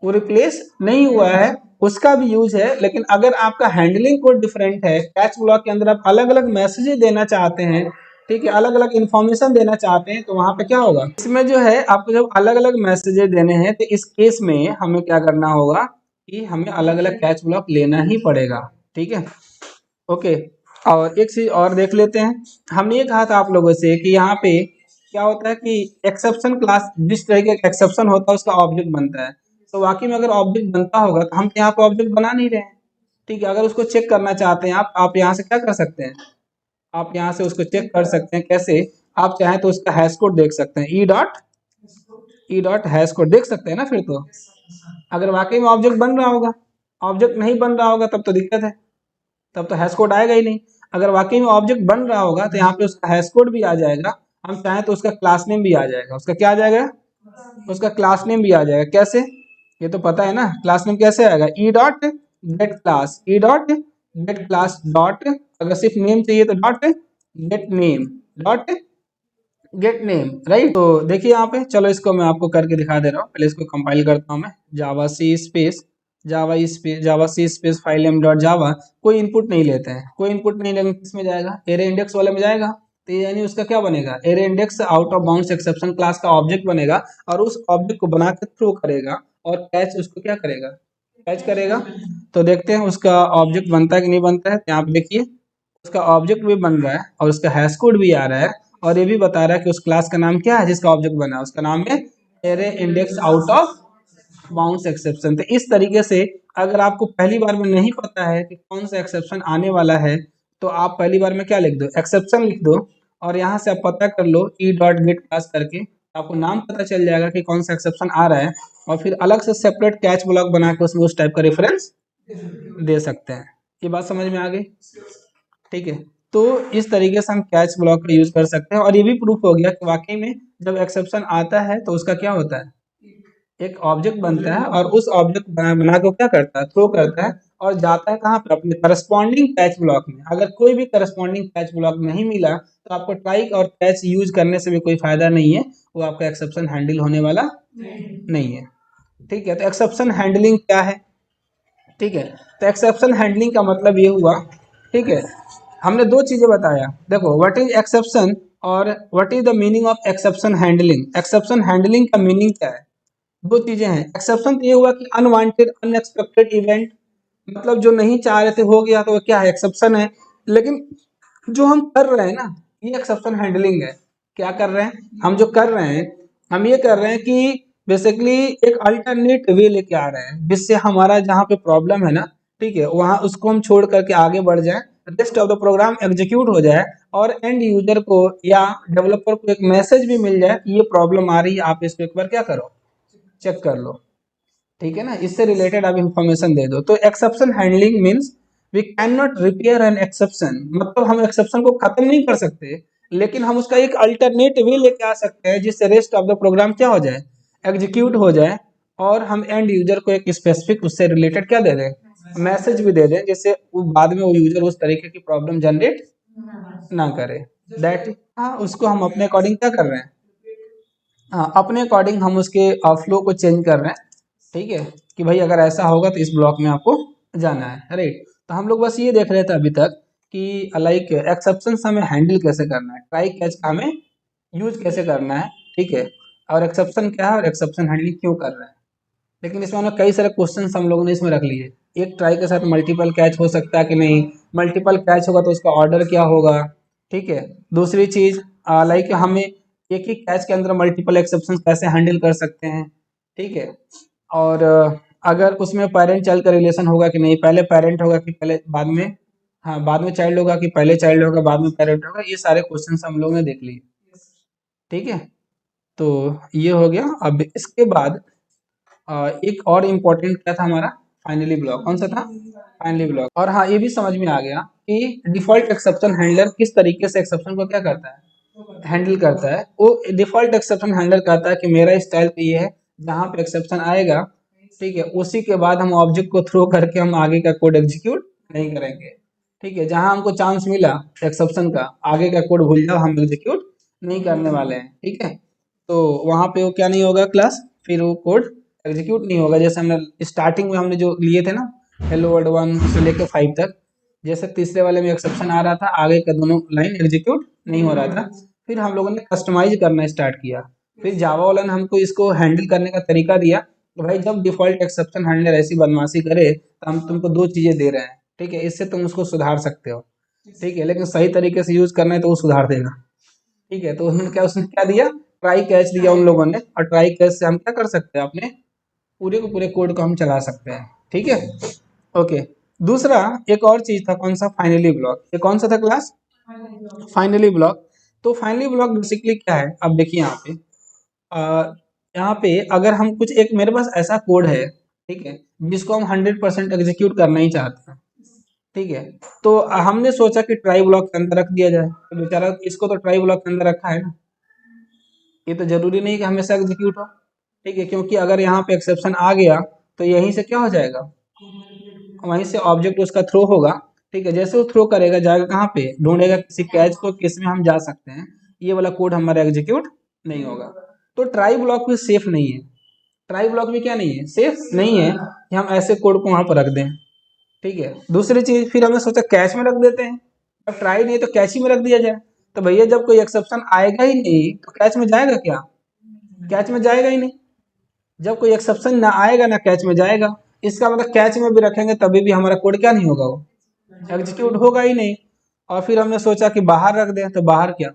वो रिप्लेस नहीं हुआ है, उसका भी यूज है। लेकिन अगर आपका हैंडलिंग कोड डिफरेंट है, कैच ब्लॉक के अंदर आप अलग अलग मैसेजेस देना चाहते हैं, ठीक है, अलग अलग इन्फॉर्मेशन देना चाहते हैं, तो वहां पे क्या होगा, इसमें जो है आपको जब अलग अलग मैसेजेस देने हैं, तो इस केस में हमें क्या करना होगा कि हमें अलग अलग कैच ब्लॉक लेना ही पड़ेगा, ठीक है, ओके। और एक चीज और देख लेते हैं, हमने ये कहा था आप लोगों से कि यहाँ पे क्या होता है कि एक्सेप्शन क्लास, जिस तरीके का एक्सेप्शन होता है उसका ऑब्जेक्ट बनता है। तो वाकई में अगर ऑब्जेक्ट बनता होगा तो हम यहाँ पे ऑब्जेक्ट बना नहीं रहे हैं, ठीक है। अगर उसको चेक करना चाहते हैं आप यहाँ से क्या कर सकते हैं, आप यहाँ से उसको चेक कर सकते हैं। कैसे, आप चाहें तो उसका हैश कोड देख सकते हैं, ई डॉट हैश कोड देख सकते हैं ना। फिर तो अगर वाकई में ऑब्जेक्ट बन रहा होगा, ऑब्जेक्ट नहीं बन रहा होगा तब तो दिक्कत है, तब तो हैश कोड आएगा ही नहीं। अगर वाकई में ऑब्जेक्ट बन रहा होगा तो यहाँ पे उसका हैश कोड भी आ जाएगा, हम चाहें तो उसका क्लास नेम भी आ जाएगा। उसका क्या आ जाएगा, उसका क्लास नेम भी आ जाएगा। कैसे, ये तो पता है ना, क्लास नेम कैसे आएगा, E dot gate class, E dot gate class dot, अगर सिर्फ नेम चाहिए तो dot gate name, dot gate name, right. तो देखिए यहाँ पे, चलो इसको मैं आपको करके दिखा दे रहा हूँ। पहले इसको कंपाइल करता हूँ मैं, Java C space file M dot Java, कोई इनपुट नहीं लेते हैं, कोई इनपुट नहीं लेंगे, किस में जाएगा, एरे इंडेक्स वाले में जाएगा। तो यानी उसका क्या बनेगा, array index out of bounds exception class का ऑब्जेक्ट बनेगा, और उस ऑब्जेक्ट को बना के थ्रो करेगा, और कैच उसको क्या करेगा, कैच करेगा। तो देखते हैं उसका ऑब्जेक्ट बनता है कि नहीं बनता है। यहाँ पे देखिए उसका ऑब्जेक्ट भी बन रहा है और उसका हैश कोड भी आ रहा है, और ये भी बता रहा है कि उस क्लास का नाम क्या है जिसका ऑब्जेक्ट बना है, उसका नाम है array index out of bounds exception. तो इस तरीके से अगर आपको पहली बार में नहीं पता है कि कौन सा एक्सेप्शन आने वाला है, तो आप पहली बार में क्या लिख दो, एक्सेप्शन लिख दो, और यहाँ से आप पता कर लो ई डॉट गेट क्लास करके, आपको नाम पता चल जाएगा कि कौन सा एक्सेप्शन आ रहा है, और फिर अलग से सेपरेट कैच ब्लॉक बना के उसमें उस टाइप का रेफरेंस दे सकते हैं। ये बात समझ में आ गई? ठीक है, तो इस तरीके से हम कैच ब्लॉक का यूज कर सकते हैं, और ये भी प्रूफ हो गया कि वाकई में जब एक्सेप्शन आता है तो उसका क्या होता है, एक ऑब्जेक्ट बनता है, और उस ऑब्जेक्ट बना के क्या करता है, थ्रो करता है, और जाता है कहाँ पर, अपने करस्पॉन्डिंग कैच ब्लॉक में। अगर कोई भी करस्पॉन्डिंग कैच ब्लॉक नहीं मिला तो आपको ट्राई और कैच यूज करने से भी कोई फायदा नहीं है, वो आपका एक्सेप्शन हैंडल होने वाला नहीं है। ठीक है, तो एक्सेप्शन हैंडलिंग क्या है? ठीक है, तो एक्सेप्शन हैंडलिंग का मतलब ये हुआ, ठीक है, हमने दो चीजें बताया, देखो व्हाट इज एक्सेप्शन और what is the meaning of exception handling. Exception handling का मीनिंग क्या है? दो चीजें हैं। एक्सेप्शन तो ये हुआ कि अनवांटेड अनएक्सपेक्टेड इवेंट, मतलब जो नहीं चाह रहे थे हो गया, तो वो क्या है, एक्सेप्शन है। लेकिन जो हम कर रहे हैं ना, ये एक्सेप्शन हैंडलिंग है। क्या कर रहे हैं हम, जो कर रहे हैं, हम ये कर रहे हैं कि बेसिकली एक अल्टरनेट वे लेके आ रहे हैं, जिससे हमारा जहाँ पे प्रॉब्लम है ना, ठीक है, वहाँ उसको हम छोड़ करके आगे बढ़ जाए, rest of the program execute हो जाए, और एंड यूजर को या डेवलपर को एक मैसेज भी मिल जाए कि ये प्रॉब्लम आ रही है, आप इसको एक बार क्या करो, चेक कर लो। ठीक है ना, इससे रिलेटेड आप इंफॉर्मेशन दे दो। तो exception handling means we can not repair an exception, मतलब हम एक्सेप्शन को खत्म नहीं कर सकते, लेकिन हम उसका एक अल्टरनेट वे लेके आ सकते हैं, जिससे रेस्ट ऑफ द प्रोग्राम क्या हो जाए, एग्जीक्यूट हो जाए, और हम एंड यूजर को एक स्पेसिफिक उससे रिलेटेड क्या दे दें, मैसेज भी दे दें, जिससे वो बाद में वो यूजर उस तरीके की प्रॉब्लम जनरेट ना करे। दैट, हाँ, उसको हम अपने अकॉर्डिंग क्या कर रहे हैं, हाँ, अपने अकॉर्डिंग हम उसके फ्लो को चेंज कर रहे हैं। ठीक है, कि भाई अगर ऐसा होगा तो इस ब्लॉक में आपको जाना है, राइट। तो हम लोग बस ये देख रहे थे अभी तक कि लाइक एक्सेप्शन हमें हैंडल कैसे करना है, ट्राई कैच का हमें यूज कैसे करना है, ठीक है, और एक्सेप्शन क्या है और एक्सेप्शन हैंडलिंग क्यों कर रहे हैं। लेकिन इसमें हमने कई सारे क्वेश्चन हम लोगों ने इसमें रख लिए। एक ट्राई के साथ मल्टीपल कैच हो सकता है कि नहीं, मल्टीपल कैच होगा तो उसका ऑर्डर क्या होगा, ठीक है। दूसरी चीज, लाइक हमें एक ही कैच के अंदर मल्टीपल एक्सेप्शन कैसे हैंडल कर सकते हैं, ठीक है। और अगर उसमें पेरेंट चाइल्ड का रिलेशन होगा कि नहीं, पहले पेरेंट होगा कि पहले बाद में, हाँ, बाद में चाइल्ड होगा कि पहले चाइल्ड होगा बाद में पेरेंट होगा, ये सारे क्वेश्चन हम लोग ने देख लिए। ठीक है, तो ये हो गया। अब इसके बाद एक और इम्पोर्टेंट क्या था हमारा, फाइनली ब्लॉक। कौन सा था, फाइनली ब्लॉक। और हाँ, ये भी समझ में आ गया कि डिफॉल्ट एक्सेप्शन हैंडलर किस तरीके से एक्सेप्शन को क्या करता है, हैंडल करता है। वो डिफॉल्ट एक्सेप्शन हैंडलर कहता है कि मेरा स्टाइल तो ये है, जहाँ पे एक्सेप्शन आएगा, ठीक है, उसी के बाद हम ऑब्जेक्ट को थ्रो करके हम आगे का कोड एग्जीक्यूट नहीं करेंगे। ठीक है, जहाँ हमको चांस मिला एक्सेप्शन का, आगे का कोड भूल जाओ, हम एग्जीक्यूट नहीं करने वाले हैं। ठीक है, तो वहाँ पे वो क्या नहीं होगा क्लास, फिर वो कोड एग्जीक्यूट नहीं होगा। जैसे हमने स्टार्टिंग में हमने जो लिए थे ना, हेलो वर्ल्ड 1 से लेकर 5 तक, जैसे तीसरे वाले में एक्सेप्शन आ रहा था, आगे का दोनों लाइन एग्जीक्यूट नहीं हो रहा था। फिर हम लोगों ने कस्टमाइज करना स्टार्ट किया। फिर जावा वाला ने हमको इसको हैंडल करने का तरीका दिया कि भाई जब डिफॉल्ट एक्सेप्शन हैंडलर ऐसी बदमाशी करे तो हम तुमको दो चीजें दे रहे हैं, ठीक है, इससे तुम उसको सुधार सकते हो। ठीक है, लेकिन सही तरीके से यूज करना है तो वो सुधार देगा। ठीक है, तो उसने क्या दिया, ट्राई कैच दिया उन लोगों ने, और ट्राई कैच से हम क्या कर सकते हैं, अपने पूरे को पूरे कोड को हम चला सकते हैं। ठीक है, ओके। दूसरा एक और चीज था, कौन सा, फाइनली ब्लॉक। ये कौन सा था क्लास, फाइनली ब्लॉक। तो फाइनली ब्लॉक बेसिकली क्या है, अब देखिए यहाँ पे, यहाँ पे अगर हम कुछ, एक मेरे पास ऐसा कोड है, ठीक है, जिसको हम 100% एग्जीक्यूट करना ही चाहते हैं। ठीक है, तो हमने सोचा कि ट्राई ब्लॉक के अंदर रख दिया जाए, तो बेचारा इसको तो ट्राई ब्लॉक के अंदर रखा है ना, ये तो जरूरी नहीं कि हमेशा एग्जीक्यूट हो। ठीक है, क्योंकि अगर यहाँ पे एक्सेप्शन आ गया तो यहीं से क्या हो जाएगा, वहीं से ऑब्जेक्ट उसका थ्रो होगा। ठीक है, जैसे वो थ्रो करेगा, जाएगा कहाँ पे, ढूंढेगा किसी कैच को किस में हम जा सकते हैं, ये वाला कोड हमारा एग्जीक्यूट नहीं होगा। तो ट्राई ब्लॉक भी सेफ नहीं है, ट्राई ब्लॉक भी क्या नहीं है, सेफ नहीं है कि हम ऐसे कोड को वहां पर रख दें। ठीक है, दूसरी चीज, फिर हमने सोचा कैच में रख देते हैं। अब ट्राई नहीं तो कैच ही में रख दिया जाए। तो भैया जब कोई एक्सेप्शन आएगा ही नहीं तो कैच में जाएगा क्या, कैच में जाएगा ही नहीं। जब कोई एक्सेप्शन ना आएगा ना कैच में जाएगा, इसका मतलब कैच में भी रखेंगे तभी भी हमारा कोड क्या नहीं होगा, वो एग्जीक्यूट होगा ही नहीं। और फिर हमने सोचा कि बाहर रख दें, तो बाहर क्या,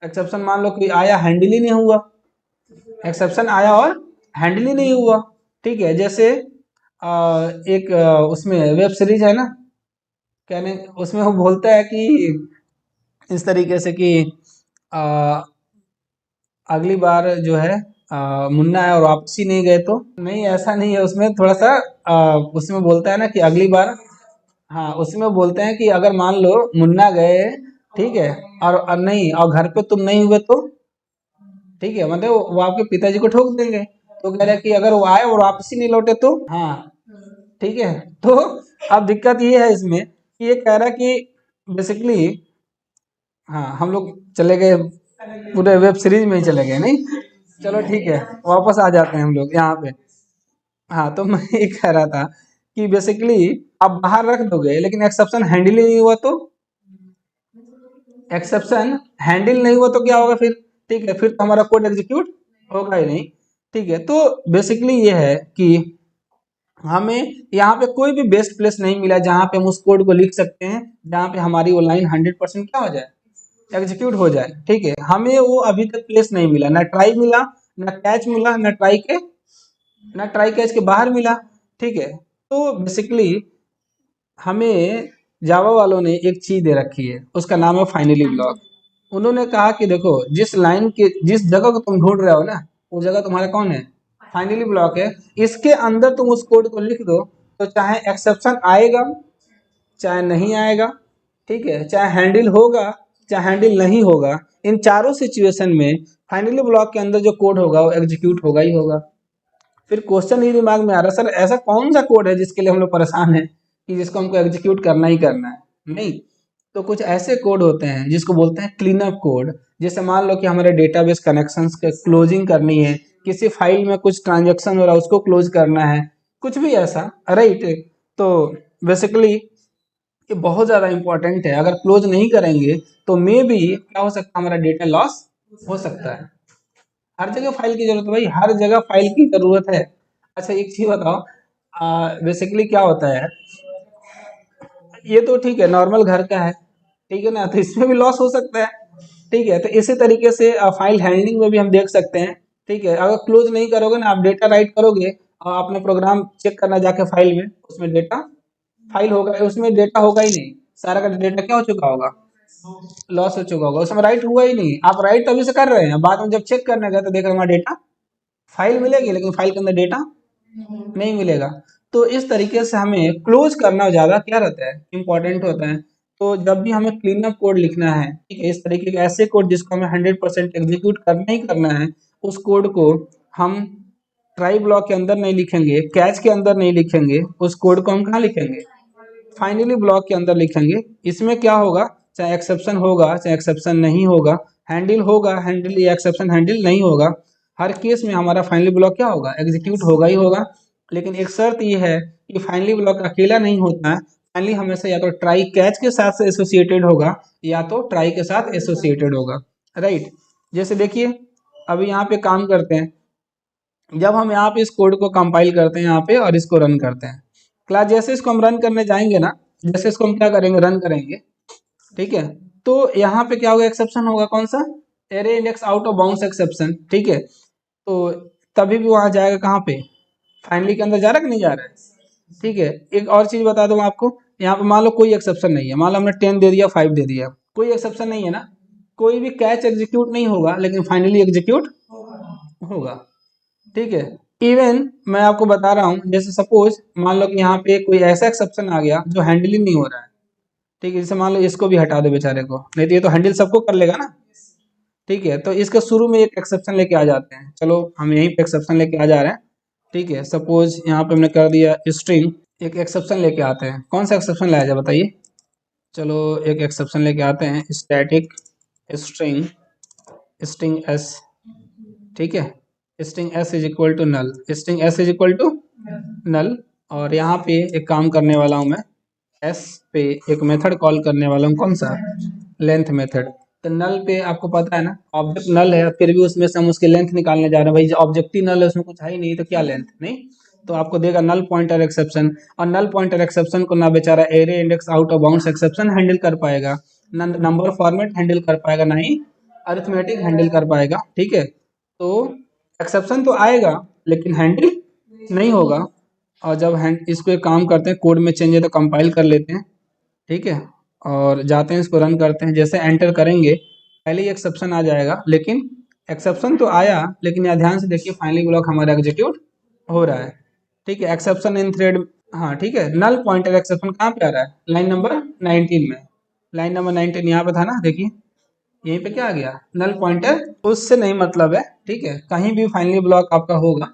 एक्सेप्शन मान लो कि आया, हैंडल ही नहीं हुआ, एक्सेप्शन आया और हैंडल ही नहीं हुआ। ठीक है, जैसे एक उसमें वेब सीरीज है ना, कहने उसमें वो बोलता है कि इस तरीके से कि आ, अगली बार जो है मुन्ना है और वापस ही नहीं गए, तो नहीं ऐसा नहीं है, उसमें थोड़ा सा उसमें बोलता है ना कि अगली बार, हाँ उसमें बोलते हैं कि अगर मान लो मुन्ना गए, ठीक है, और नहीं और घर पे तुम नहीं हुए तो, ठीक है, मतलब वो आपके पिताजी को ठोक देंगे। तो कह रहे हैं कि अगर वो आए और वापस ही नहीं लौटे तो, हाँ ठीक है। तो अब दिक्कत ये है इसमें कि ये कह रहा है कि बेसिकली, हाँ हम लोग चले गए पूरे वेब सीरीज में ही चले गए, नहीं चलो ठीक है, वापस आ जाते हैं हम लोग यहाँ पे। हाँ तो मैं ये कह रहा था कि बेसिकली आप बाहर रख दोगे लेकिन एक्सेप्शन हैंडल ही नहीं हुआ तो, एक्सेप्शन हैंडल नहीं हुआ तो क्या होगा फिर, ठीक है, फिर तो हमारा कोड एग्जीक्यूट होगा ही नहीं। ठीक है, तो बेसिकली ये है कि हमें यहाँ पे कोई भी बेस्ट प्लेस नहीं मिला जहाँ पे हम उस कोड को लिख सकते हैं, जहाँ पे हमारी वो लाइन 100% क्या हो जाए, एग्जीक्यूट हो जाए। ठीक है, हमें वो अभी तक प्लेस नहीं मिला, ना ट्राई मिला, ना कैच मिला, ना ट्राई कैच के बाहर मिला। ठीक है, तो बेसिकली हमें जावा वालों ने एक चीज दे रखी है, उसका नाम है फाइनली ब्लॉक। उन्होंने कहा कि देखो जिस लाइन के जिस जगह को तुम ढूंढ रहे हो ना, वो जगह तुम्हारा कौन है, फाइनली ब्लॉक है। इसके अंदर तुम उस कोड को लिख दो, तो चाहे एक्सेप्शन आएगा चाहे नहीं आएगा, ठीक है, चाहे हैंडल होगा चाहे हैंडल नहीं होगा, इन चारों सिचुएशन में फाइनली ब्लॉक के अंदर जो कोड होगा वो एग्जीक्यूट होगा ही होगा। फिर क्वेश्चन ही दिमाग में आ रहा है, सर ऐसा कौन सा कोड है जिसके लिए हम लोग परेशान हैं कि जिसको हमको एग्जीक्यूट करना ही करना है, नहीं। तो कुछ ऐसे कोड होते हैं जिसको बोलते हैं क्लीन अप कोड। जैसे मान लो कि हमारे डेटाबेस कनेक्शंस के क्लोजिंग करनी है, किसी फाइल में कुछ ट्रांजेक्शन हो रहा है उसको क्लोज करना है, कुछ भी ऐसा, राइट। तो बेसिकली ये बहुत ज़्यादा इंपॉर्टेंट है, अगर क्लोज नहीं करेंगे तो मे बी क्या हो सकता है, हमारा डेटा लॉस हो सकता है। हर जगह फाइल की जरूरत है भाई, हर जगह फाइल की जरूरत है। अच्छा एक चीज बताओ, बेसिकली क्या होता है, ये तो ठीक है नॉर्मल घर का है, ठीक है ना, तो इसमें भी लॉस हो सकता है। ठीक है, तो इसी तरीके से फाइल हैंडलिंग में भी हम देख सकते हैं। ठीक है, अगर क्लोज नहीं करोगे ना, आप डेटा राइट करोगे और आपने प्रोग्राम चेक करना जाके फाइल में, उसमें डेटा फाइल होगा, उसमें डेटा होगा ही नहीं, सारा का डेटा क्या हो चुका होगा, लॉस हो चुका होगा, उसमें राइट हुआ ही नहीं। आप राइट तभी से कर रहे हैं, बाद में जब चेक करने गए तो देख रहे हमारा डेटा, फाइल मिलेगी लेकिन फाइल के अंदर डेटा नहीं मिलेगा। तो इस तरीके से हमें क्लोज करना ज़्यादा क्या रहता है, इम्पोर्टेंट होता है। तो जब भी हमें क्लीन अप कोड लिखना है, ठीक है, इस तरीके के ऐसे कोड जिसको हमें 100% एग्जीक्यूट करना ही करना है, उस कोड को हम ट्राई ब्लॉक के अंदर नहीं लिखेंगे, कैच के अंदर नहीं लिखेंगे, उस कोड को हम कहाँ लिखेंगे, फाइनली ब्लॉक के अंदर लिखेंगे। इसमें क्या होगा, चाहे एक्सेप्शन होगा चाहे एक्सेप्शन नहीं होगा, हैंडल होगा हैंडल या एक्सेप्शन हैंडल नहीं होगा, हर केस में हमारा फाइनली ब्लॉक क्या होगा, एग्जीक्यूट होगा ही होगा। लेकिन एक शर्त ये है कि फाइनली ब्लॉक अकेला नहीं होता है, फाइनली हमेशा या तो ट्राई कैच के साथ से एसोसिएटेड होगा या तो ट्राई के साथ एसोसिएटेड होगा, राइट। जैसे देखिए अभी यहाँ पे काम करते हैं, जब हम यहाँ पे इस कोड को कंपाइल करते हैं यहाँ पे और इसको रन करते हैं, क्लास जैसे इसको हम रन करने जाएंगे ना, जैसे इसको हम क्या करेंगे, रन करेंगे, ठीक है, तो यहाँ पे क्या होगा, एक्सेप्शन होगा, कौन सा, array index out of bounds exception, ठीक है। तो तभी भी वहाँ जाएगा कहाँ पे, फाइनली के अंदर जा रहा है कि नहीं जा रहा है। ठीक है, एक और चीज बता दूं आपको, यहाँ पे मान लो कोई एक्सेप्शन नहीं है, मान लो हमने 10 दे दिया 5 दे दिया, कोई एक्सेप्शन नहीं है ना, कोई भी कैच एग्जीक्यूट नहीं होगा लेकिन फाइनली एग्जीक्यूट होगा। ठीक है, इवन मैं आपको बता रहा हूँ, जैसे सपोज मान लो कि यहाँ पे कोई ऐसा एक्सेप्शन आ गया जो हैंडलिंग नहीं हो रहा है, ठीक है, जैसे मान लो इसको भी हटा दो बेचारे को, नहीं तो ये तो हैंडल सबको कर लेगा ना। ठीक है, तो इसके शुरू में एक एक्सेप्शन लेके आ जाते हैं, चलो हम यहीं पे एक्सेप्शन लेके आ जा रहे हैं। ठीक है, सपोज यहाँ पे हमने कर दिया स्ट्रिंग, एक एक्सेप्शन लेके आते हैं, कौन सा एक्सेप्शन लाया जाए बताइए, चलो एक एक्सेप्शन लेके आते हैं, स्टैटिक स्ट्रिंग स्ट्रिंग एस, ठीक है, string s is equal to null, string s is equal to null. और यहाँ पे एक काम करने वाला हूँ मैं, एस पे एक मेथड कॉल करने वाला हूँ, कौन सा, लेंथ मेथड। तो नल पे आपको पता है ना, ऑब्जेक्ट नल है, फिर भी उसमें से हम उसकी लेंथ निकालने जा रहे हैं, भाई ऑब्जेक्ट ही नल है उसमें कुछ है ही नहीं तो क्या लेंथ, नहीं। तो आपको देगा नल पॉइंटर एक्सेप्शन, और नल पॉइंटर एक्सेप्शन को ना बेचारा array index out of bounds exception handle कर पाएगा, ना नंबर फॉर्मेट हैंडल कर पाएगा, ना ही अरिथमेटिक हैंडल कर पाएगा। ठीक है, तो एक्सेप्शन तो आएगा लेकिन हैंडल नहीं होगा। और जब हैंड इसको एक काम करते हैं, कोड में चेंज है तो कंपाइल कर लेते हैं। ठीक है, और जाते हैं इसको रन करते हैं। जैसे एंटर करेंगे पहले ही एक्सेप्शन आ जाएगा, लेकिन एक्सेप्शन तो आया लेकिन यहाँ ध्यान से देखिए फाइनली ब्लॉक हमारा एग्जीक्यूट हो रहा है। ठीक है, एक्सेप्शन इन थ्रेड, हाँ ठीक है, नल पॉइंटर एक्सेप्शन कहाँ पे आ रहा है, लाइन नंबर 19 में। लाइन नंबर 19 यहाँ पे था ना, देखिए यहीं पे क्या आ गया, नल पॉइंटर। उससे नहीं मतलब है। ठीक है, कहीं भी फाइनली ब्लॉक आपका होगा,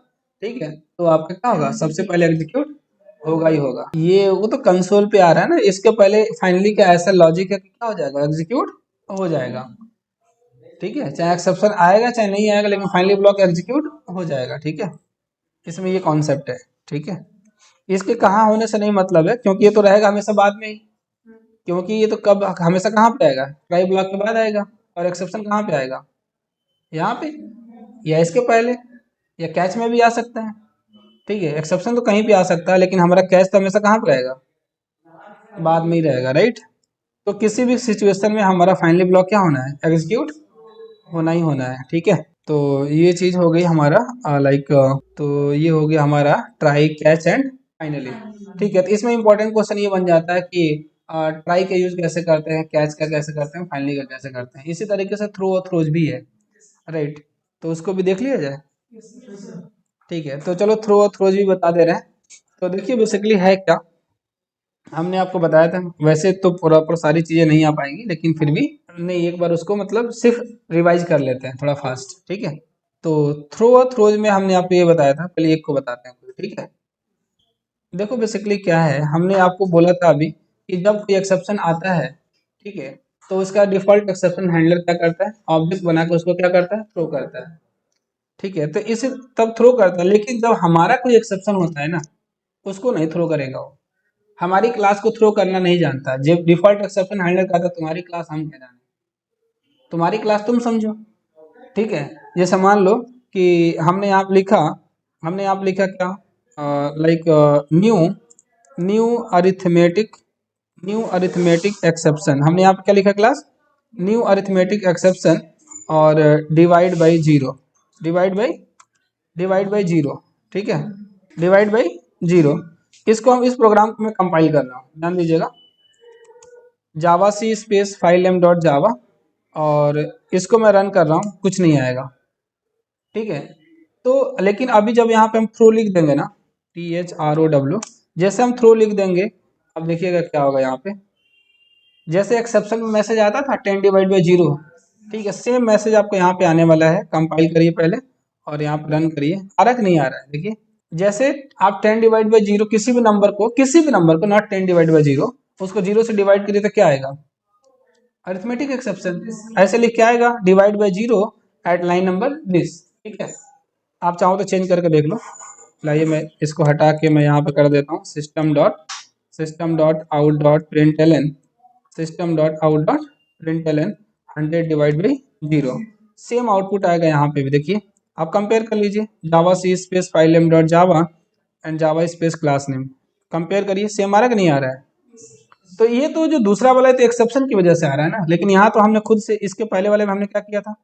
ठीक है, तो आपका क्या होगा, सबसे पहले एग्जीक्यूट होगा ही होगा। ये वो तो कंसोल पे आ रहा है ना, इसके पहले फाइनली का ऐसा लॉजिक है कि क्या हो जाएगा, एग्जीक्यूट हो जाएगा। ठीक है, चाहे एक्सेप्शन आएगा चाहे नहीं आएगा, लेकिन फाइनली ब्लॉक एग्जीक्यूट हो जाएगा। ठीक है, इसमें ये कॉन्सेप्ट है। ठीक है, इसके कहाँ होने से नहीं मतलब है, क्योंकि ये तो रहेगा हमेशा बाद में ही। क्योंकि ये तो कब हमेशा कहाँ पे आएगा, ट्राई ब्लॉक के बाद आएगा। और एक्सेप्शन कहाँ पे आएगा, यहाँ पे, या इसके पहले, या कैच में भी आ सकता है। ठीक है, एक्सेप्शन तो कहीं भी आ सकता है, लेकिन हमारा कैच तो हमेशा कहाँ पे रहेगा, बाद में ही रहेगा। राइट, तो किसी भी सिचुएशन में हमारा फाइनली ब्लॉक क्या होना है, एग्जीक्यूट होना ही होना है। ठीक है, तो ये चीज हो गई हमारा लाइक, तो ये हो गया हमारा ट्राई कैच एंड फाइनली। ठीक है, तो इसमें इंपॉर्टेंट क्वेश्चन ये बन जाता है कि ट्राई का यूज कैसे करते हैं, कैच का कैसे करते हैं, फाइनली का कैसे करते हैं। इसी तरीके से थ्रो और थ्रोज भी है। राइट, तो उसको भी देख लिया जाए। ठीक है, तो चलो थ्रो और थ्रोज भी बता दे रहे हैं। तो देखिए बेसिकली है क्या, हमने आपको बताया था, वैसे तो प्रॉपर सारी चीजें नहीं आ पाएंगी, लेकिन फिर भी नहीं, एक बार उसको मतलब सिर्फ रिवाइज कर लेते हैं थोड़ा फास्ट। ठीक है, तो थ्रो और थ्रोज में हमने आपको ये बताया था, पहले एक को बताते हैं। ठीक है, देखो बेसिकली क्या है, हमने आपको बोला था अभी कि जब कोई एक्सेप्शन आता है, ठीक है, तो उसका डिफॉल्ट एक्सेप्शन हैंडलर क्या करता है, ऑब्जेक्ट बना के उसको क्या करता है, थ्रो करता है। ठीक है, तो इसे तब थ्रो करता है, लेकिन जब हमारा कोई एक्सेप्शन होता है ना, उसको नहीं थ्रो करेगा वो। हमारी क्लास को थ्रो करना नहीं जानता। जब डिफॉल्ट एक्सेप्शन हैंडलर कहता है तुम्हारी क्लास हम क्या जाने, तुम्हारी क्लास तुम समझो। ठीक है, जैसे मान लो कि हमने यहाँ पे लिखा क्या, like new new arithmetic new arithmetic exception. हमने यहाँ पे क्या लिखा क्लास, न्यू अरिथमेटिक एक्सेप्शन, और divide by zero, divide by divide by zero. ठीक है, डिवाइड बाई जीरो। इसको हम, इस प्रोग्राम को मैं कंपाइल कर रहा हूँ, ध्यान दीजिएगा, Java C space file M dot Java, और इसको मैं रन कर रहा हूँ, कुछ नहीं आएगा। ठीक है, तो लेकिन अभी जब यहाँ पे हम थ्रो लिख देंगे ना, THROW, जैसे हम थ्रो लिख देंगे, अब देखिएगा क्या होगा यहाँ पे। जैसे एक्सेप्शन में मैसेज आता था 10 डिवाइड बाई जीरो, ठीक है, सेम मैसेज आपको यहाँ पे आने वाला है। कंपाइल करिए पहले और यहाँ पे रन करिए, आ रहा कि नहीं आ रहा है, देखिए। जैसे आप 10 डिवाइड बाई जीरो, किसी भी नंबर को, नॉट 10 डिवाइड बाई जीरो, उसको जीरो से डिवाइड करिए तो क्या आएगा, अरिथमेटिक एक्सेप्शन। ऐसे लिख के आएगा, divide by zero at line number this. ठीक है, आप चाहो तो चेंज करके देख लो। लाइए मैं इसको हटा के मैं यहाँ पे कर देता हूँ, system.out.println, system.out.println 100 divide by zero. Same output आएगा यहाँ पे भी, देखिए आप कंपेयर कर लीजिए, Java C space file M dot Java and Java space class name, compare करिए, सेम आ रहा है कि नहीं आ रहा है। तो ये तो जो दूसरा वाला है तो एक्सेप्शन की वजह से आ रहा है ना, लेकिन यहाँ तो हमने खुद से, इसके पहले वाले में हमने क्या किया था,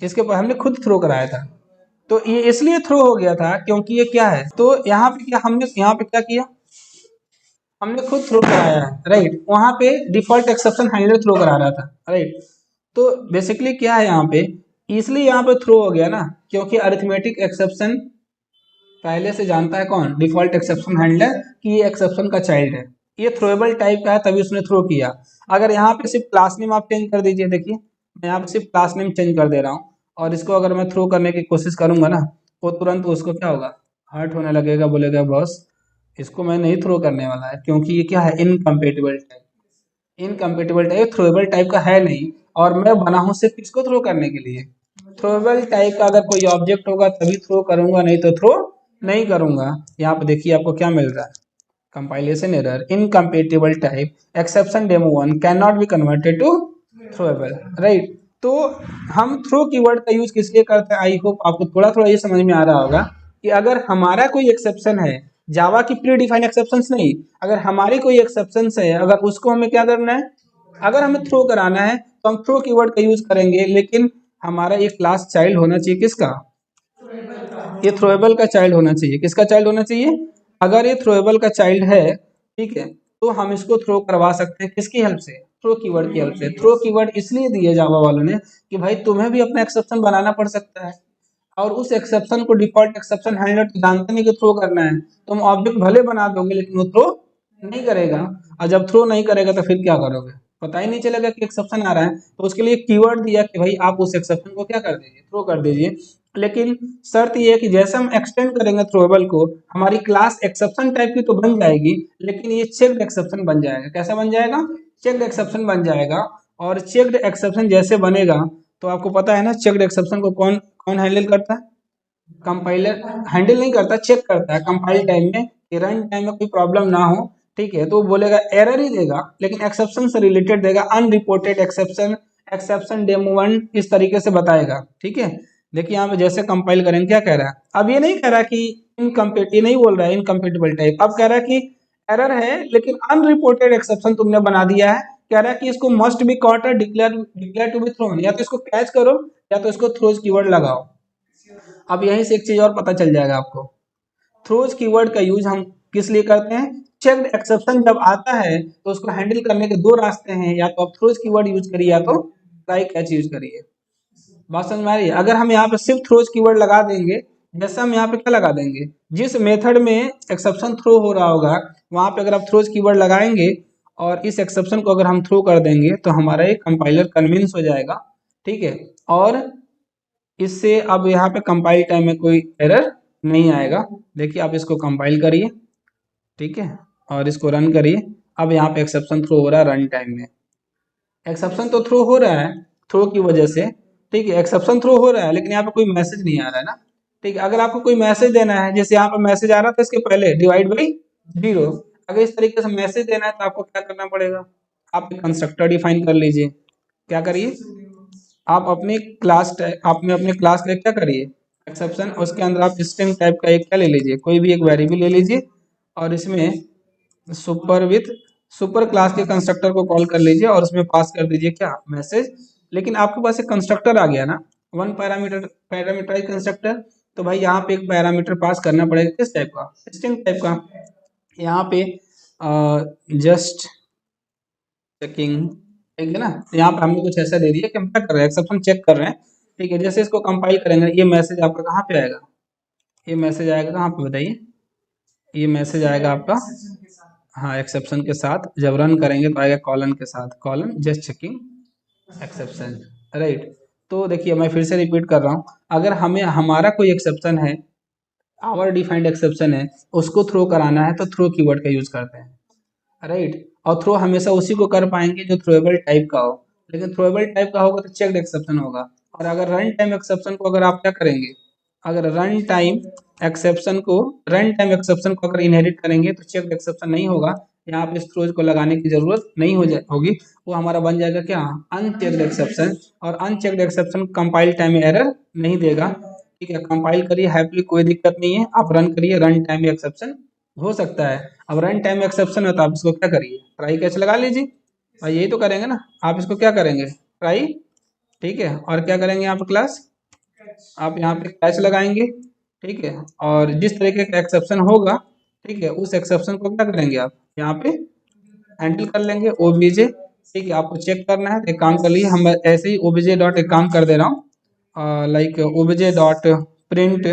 इसके हमने खुद थ्रो कराया था। तो ये इसलिए थ्रो हो गया था क्योंकि ये क्या है, तो यहाँ पे क्या, हमने यहाँ पे क्या किया, हमने खुद थ्रो कराया है। राइट, वहां पे डिफॉल्ट एक्सेप्शन हैंडलर थ्रो करा रहा था। राइट, तो बेसिकली क्या है यहाँ पे, इसलिए यहाँ पे थ्रो हो गया ना, क्योंकि अरिथमेटिक एक्सेप्शन पहले से जानता है कौन, डिफॉल्ट एक्सेप्शन हैंडलर, कि ये एक्सेप्शन का चाइल्ड है, ये थ्रोएबल टाइप का है, तभी उसने थ्रो किया। अगर यहाँ पे सिर्फ क्लास नेम आप चेंज कर दीजिए, देखिए मैं यहाँ पे सिर्फ क्लास नेम चेंज कर दे रहा हूँ, और इसको अगर मैं थ्रो करने की कोशिश करूंगा ना, वो तुरंत उसको क्या होगा, हर्ट होने लगेगा, बोलेगा बॉस इसको मैं नहीं थ्रो करने वाला है, क्योंकि ये क्या है, incompatible type, incompatible type, throwable type का है नहीं, और मैं बना हूँ सिर्फ इसको थ्रो करने के लिए। थ्रोएबल टाइप का अगर कोई ऑब्जेक्ट होगा तभी थ्रो करूंगा, नहीं तो थ्रो नहीं करूंगा। यहाँ पे देखिए आपको क्या मिल रहा है, compilation error, incompatible type exception demo 1 can not be converted to throwable. Right, तो हम थ्रो कीवर्ड का यूज किस लिए करते हैं, आई होप आपको थोड़ा थोड़ा ये समझ में आ रहा होगा कि अगर हमारा कोई एक्सेप्शन है, जावा की प्री डिफाइंड एक्सेप्शंस नहीं, अगर हमारी कोई एक्सेप्शंस है, अगर उसको हमें क्या करना है, अगर हमें थ्रो कराना है, तो हम थ्रो कीवर्ड का यूज करेंगे, लेकिन हमारा ये क्लास चाइल्ड होना चाहिए किसका, ये थ्रोएबल का चाइल्ड होना चाहिए। किसका चाइल्ड होना चाहिए, अगर ये थ्रोएबल का चाइल्ड है, ठीक है, तो हम इसको थ्रो करवा सकते हैं किसकी हेल्प से, थ्रो कीवर्ड की हेल्प से। थ्रो कीवर्ड इसलिए दिए जावा वालों ने कि भाई तुम्हें भी अपना एक्सेप्शन बनाना पड़ सकता है, और उस एक्सेप्शन को डिफॉल्ट एक्सेप्शन हैंडलर तो जानते नहीं कि थ्रो करना है। तुम ऑब्जेक्ट भले बना दोगे लेकिन वो थ्रो नहीं करेगा, और जब थ्रो नहीं करेगा तो फिर क्या करोगे, पता ही नहीं चलेगा कि एक्सेप्शन आ रहा है। तो उसके लिए कीवर्ड दिया कि भाई आप उस एक्सेप्शन को क्या कर दीजिए, थ्रो कर दीजिए। लेकिन शर्त ये है कि जैसे हम एक्सटेंड करेंगे थ्रोएबल को, हमारी क्लास एक्सेप्शन टाइप की तो बन जाएगी, लेकिन ये चेक्ड एक्सेप्शन बन जाएगा। कैसा बन जाएगा, चेक्ड एक्सेप्शन बन जाएगा। और चेक्ड एक्सेप्शन जैसे बनेगा, तो आपको पता है ना चेक्ड एक्सेप्शन को कौन कौन हैंडल करता है, कंपाइलर हैंडल नहीं करता, चेक करता है कंपाइल टाइम में कि रन टाइम में कोई प्रॉब्लम ना हो, ठीक है। तो वो बोलेगा एरर ही देगा, लेकिन एक्सेप्शन से रिलेटेड देगा, अनरिपोर्टेड एक्सेप्शन, एक्सेप्शन डेमो 1 इस तरीके से बताएगा, ठीक है। देखिए यहाँ पे जैसे कंपाइल करेंगे क्या कह रहा है, अब ये नहीं कह रहा कि ये नहीं बोल रहा है इनकम्पेटिबल टाइप, अब कह रहा है कि एरर है लेकिन अनरिपोर्टेड एक्सेप्शन तुमने बना दिया है। कह रहा है कि इसको मस्ट बी कॉट और डिक्लेयर टू बी थ्रोन, या तो इसको कैच करो या तो इसको थ्रोज कीवर्ड लगाओ। अब यहीं से एक चीज और पता चल जाएगा आपको, थ्रोज कीवर्ड का यूज हम किस लिए करते हैं, चेक्ड एक्सेप्शन जब आता है तो उसको हैंडल करने के दो रास्ते हैं, या तो आप थ्रोज कीवर्ड यूज करिए या तो ट्राई कैच यूज करिए। बात समझ में आ रही है। अगर हम यहाँ पे सिर्फ थ्रोज कीवर्ड लगा देंगे, जैसे हम यहाँ पे क्या लगा देंगे, जिस मेथड में एक्सेप्शन थ्रो हो रहा होगा वहां पे अगर आप थ्रोज कीवर्ड लगाएंगे और इस एक्सेप्शन को अगर हम थ्रो कर देंगे तो हमारा ये कंपाइलर कन्विंस हो जाएगा, ठीक है। और इससे अब यहाँ पे कंपाइल टाइम में कोई एरर नहीं आएगा। देखिए आप इसको कंपाइल करिए, ठीक है, और इसको रन करिए। अब यहाँ पे एक्सेप्शन थ्रो हो रहा है रन टाइम में, एक्सेप्शन तो थ्रो हो रहा है थ्रो की वजह से, ठीक है, एक्सेप्शन थ्रो हो रहा है लेकिन यहाँ पे कोई मैसेज नहीं आ रहा है ना, ठीक है। अगर आपको कोई मैसेज देना है, जैसे यहाँ पे मैसेज आ रहा था इसके पहले डिवाइड बाई 0, अगर इस तरीके से मैसेज देना है तो आपको क्या करना पड़ेगा, आप एक कंस्ट्रक्टर डिफाइन कर लीजिए। क्या करिए, आप अपनी क्लास आप में अपने क्लास का क्या करिए एक्सेप्शन, उसके अंदर आप स्ट्रिंग टाइप का एक क्या ले लीजिए, कोई भी एक वेरिएबल ले लीजिए, और इसमें सुपर क्लास के कंस्ट्रक्टर को कॉल कर लीजिए और उसमें पास कर दीजिए क्या, मैसेज। लेकिन आपके पास एक कंस्ट्रक्टर आ गया ना, वन पैरामीटराइज कंस्ट्रक्टर, तो भाई यहाँ पे एक पैरामीटर पास करना पड़ेगा किस टाइप का, स्ट्रिंग टाइप का। यहाँ पे जस्ट चेकिंग, ठीक है ना, तो यहाँ पे हमने कुछ ऐसा दे दिया कि हम क्या कर रहे हैं, एक्सेप्शन चेक कर रहे हैं, ठीक है। जैसे इसको कंपाइल करेंगे ये मैसेज आपका कहाँ पे आएगा, ये मैसेज आएगा कहाँ पे बताइए, ये मैसेज आएगा आपका, हाँ एक्सेप्शन के साथ। जब रन करेंगे तो आएगा कॉलन के साथ, colon just checking exception, right. तो देखिए मैं फिर से रिपीट कर रहा हूँ, अगर हमें हमारा कोई एक्सेप्शन है, आवर डिफाइंड एक्सेप्शन है, उसको थ्रो कराना है तो थ्रो कीवर्ड का यूज करते हैं, राइट। और थ्रो हमेशा उसी को कर पाएंगे जो थ्रोएबल टाइप का हो, लेकिन थ्रोएबल टाइप का होगा तो चेक्ड एक्सेप्शन होगा। और अगर रन टाइम एक्सेप्शन को अगर आप क्या करेंगे, अगर रन टाइम एक्सेप्शन को अगर इनहेरिट करेंगे तो चेक्ड एक्सेप्शन नहीं होगा, यहाँ पे इस थ्रोज को लगाने की जरूरत नहीं होगी, वो हमारा बन जाएगा क्या, अनचेक्ड एक्सेप्शन। और अनचेक्ड एक्सेप्शन कंपाइल टाइम में एरर नहीं देगा, ठीक है। कंपाइल करिए हैप्पीली, कोई दिक्कत नहीं है, आप रन करिए, रन टाइम में एक्सेप्शन हो सकता है। अब रन टाइम एक्सेप्शन है तो आप इसको क्या करिए, ट्राई कैच लगा लीजिए, और यही तो करेंगे ना, आप इसको क्या करेंगे ट्राई, ठीक है। और क्या करेंगे यहाँ पे क्लास, आप यहाँ पे कैच लगाएंगे, ठीक है। और जिस तरीके का एक्सेप्शन होगा, ठीक है, उस एक्सेप्शन को क्या करेंगे आप यहाँ पे हैंडल कर लेंगे ओबीजे, ठीक है। आपको चेक करना है तो एक काम कर लीजिए, हम ऐसे ही ओबीजे डॉट एक काम कर दे रहा हूँ, लाइक ओबीजे डॉट प्रिंट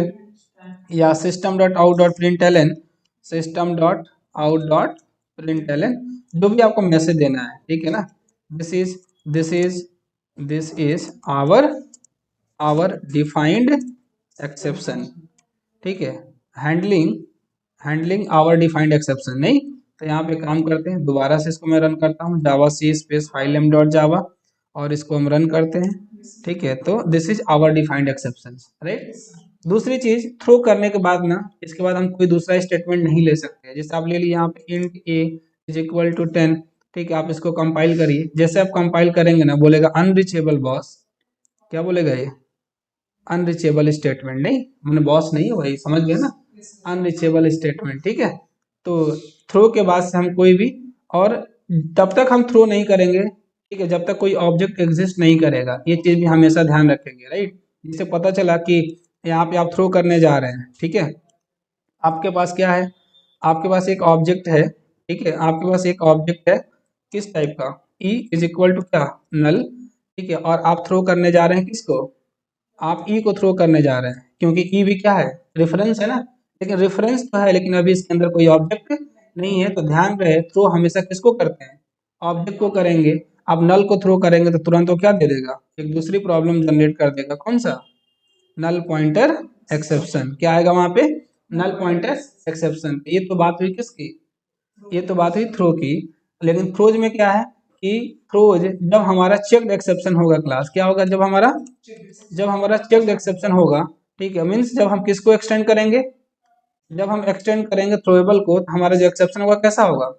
या system dot out dot print L, system dot out dot print L, जो भी आपको मैसेज देना है, ठीक है ना, this is our defined exception, ठीक है, हैंडलिंग आवर डिफाइंड एक्सेप्शन। नहीं तो यहाँ पे काम करते हैं, दोबारा से इसको मैं रन करता हूँ, Java C space file M dot Java, और इसको हम रन करते हैं, ठीक है। तो this is our defined exception, right. दूसरी चीज, थ्रो करने के बाद ना, इसके बाद हम कोई दूसरा स्टेटमेंट नहीं ले सकते, जैसे आप ले लीजिए यहाँ पे int a is equal to 10, ठीक है। आप इसको कंपाइल करिए, जैसे आप कंपाइल करेंगे ना बोलेगा अनरीचेबल बॉस, क्या बोलेगा ये, अनरीचेबल स्टेटमेंट, नहीं मैंने बॉस नहीं है भाई, समझ गए ना, अनरीचेबल स्टेटमेंट, ठीक है। तो थ्रो के बाद से हम कोई भी, और तब तक हम थ्रो नहीं करेंगे, ठीक है, जब तक कोई ऑब्जेक्ट एग्जिस्ट नहीं करेगा, ये चीज़ भी हमेशा ध्यान रखेंगे, राइट। जिससे पता चला कि यहाँ पे आप थ्रो करने जा रहे हैं, ठीक है, आपके पास क्या है, आपके पास एक ऑब्जेक्ट है, ठीक है, आपके पास एक ऑब्जेक्ट है, किस टाइप का, ई इज इक्वल टू क्या, नल, ठीक है, और आप थ्रो करने जा रहे हैं किसको, आप ई को थ्रो करने जा रहे हैं, क्योंकि ई भी क्या है, रेफरेंस है ना, लेकिन रेफरेंस तो है, लेकिन अभी इसके अंदर कोई ऑब्जेक्ट नहीं है, तो ध्यान रहे थ्रो हमेशा किसको करते हैं, ऑब्जेक्ट को करेंगे। आप नल को थ्रो करेंगे तो तुरंत वो क्या दे देगा, एक दूसरी प्रॉब्लम जनरेट कर देगा, कौन सा, नल पॉइंटर एक्सेप्शन, क्या आएगा वहां पे, नल पॉइंटर एक्सेप्शन। ये तो बात हुई किसकी, ये तो बात हुई थ्रो की। लेकिन थ्रोज में क्या है कि थ्रोज जब हमारा चेक्ड एक्सेप्शन होगा, क्लास क्या होगा, जब हमारा चेक्ड एक्सेप्शन होगा, ठीक है, मीन्स जब हम किसको एक्सटेंड करेंगे, जब हम एक्सटेंड करेंगे थ्रोएबल को, तो हमारा जो एक्सेप्शन होगा कैसा होगा,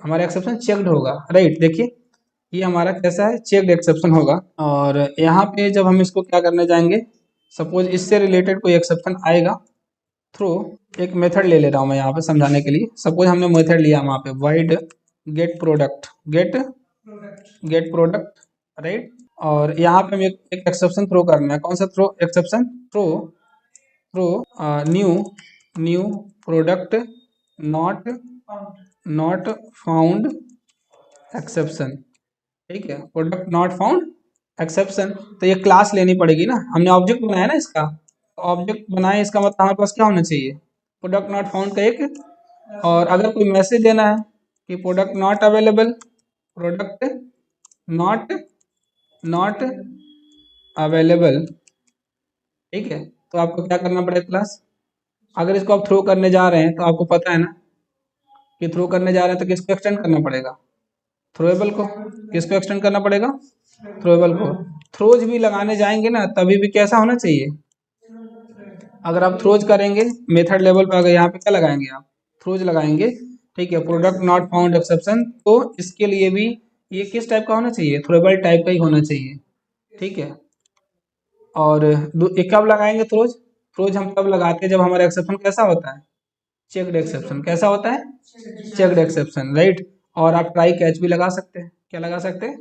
हमारा एक्सेप्शन चेक्ड होगा, राइट। देखिए ये हमारा कैसा है, चेक्ड एक्सेप्शन होगा। और यहाँ पे जब हम इसको क्या करने जाएंगे, सपोज इससे रिलेटेड कोई एक्सेप्शन आएगा थ्रो, एक मेथड ले ले रहा हूँ मैं यहाँ पे समझाने के लिए। सपोज हमने मेथड लिया वहाँ पे void get product, get product, right. और यहाँ पे हम एक एक्सेप्शन थ्रो करना है, कौन सा throw exception, throw throw new new product not not found exception, ठीक है, प्रोडक्ट नॉट फाउंड एक्सेप्शन। तो ये क्लास लेनी पड़ेगी ना, हमने ऑब्जेक्ट बनाया ना इसका, ऑब्जेक्ट बनाए, इसका मतलब हमारे पास क्या होना चाहिए, प्रोडक्ट नॉट फाउंड का एक, और अगर कोई मैसेज देना है कि product not available, product not not available, ठीक है, तो आपको क्या करना पड़ेगा क्लास, अगर इसको आप थ्रो करने जा रहे हैं तो आपको पता है ना कि थ्रो करने जा रहे हैं तो किसको एक्सटेंड करना पड़ेगा, थ्रोएबल को, किसको एक्सटेंड करना पड़ेगा, थ्रोएबल को। थ्रोज भी लगाने जाएंगे ना तभी भी कैसा होना चाहिए, अगर आप थ्रोज करेंगे मेथड लेवल पे, अगर यहाँ पे क्या लगाएंगे आप, थ्रोज लगाएंगे, ठीक है, प्रोडक्ट नॉट फाउंड एक्सेप्शन, तो इसके लिए भी ये किस टाइप का होना चाहिए, थ्रोएबल टाइप का ही होना चाहिए, ठीक है। और एक कब लगाएंगे थ्रोज, थ्रोज हम तब लगाते हैं जब हमारा एक्सेप्शन कैसा होता है, चेक्ड एक्सेप्शन, कैसा होता है, चेक्ड एक्सेप्शन, राइट। और आप ट्राई कैच भी लगा सकते हैं, क्या लगा सकते हैं,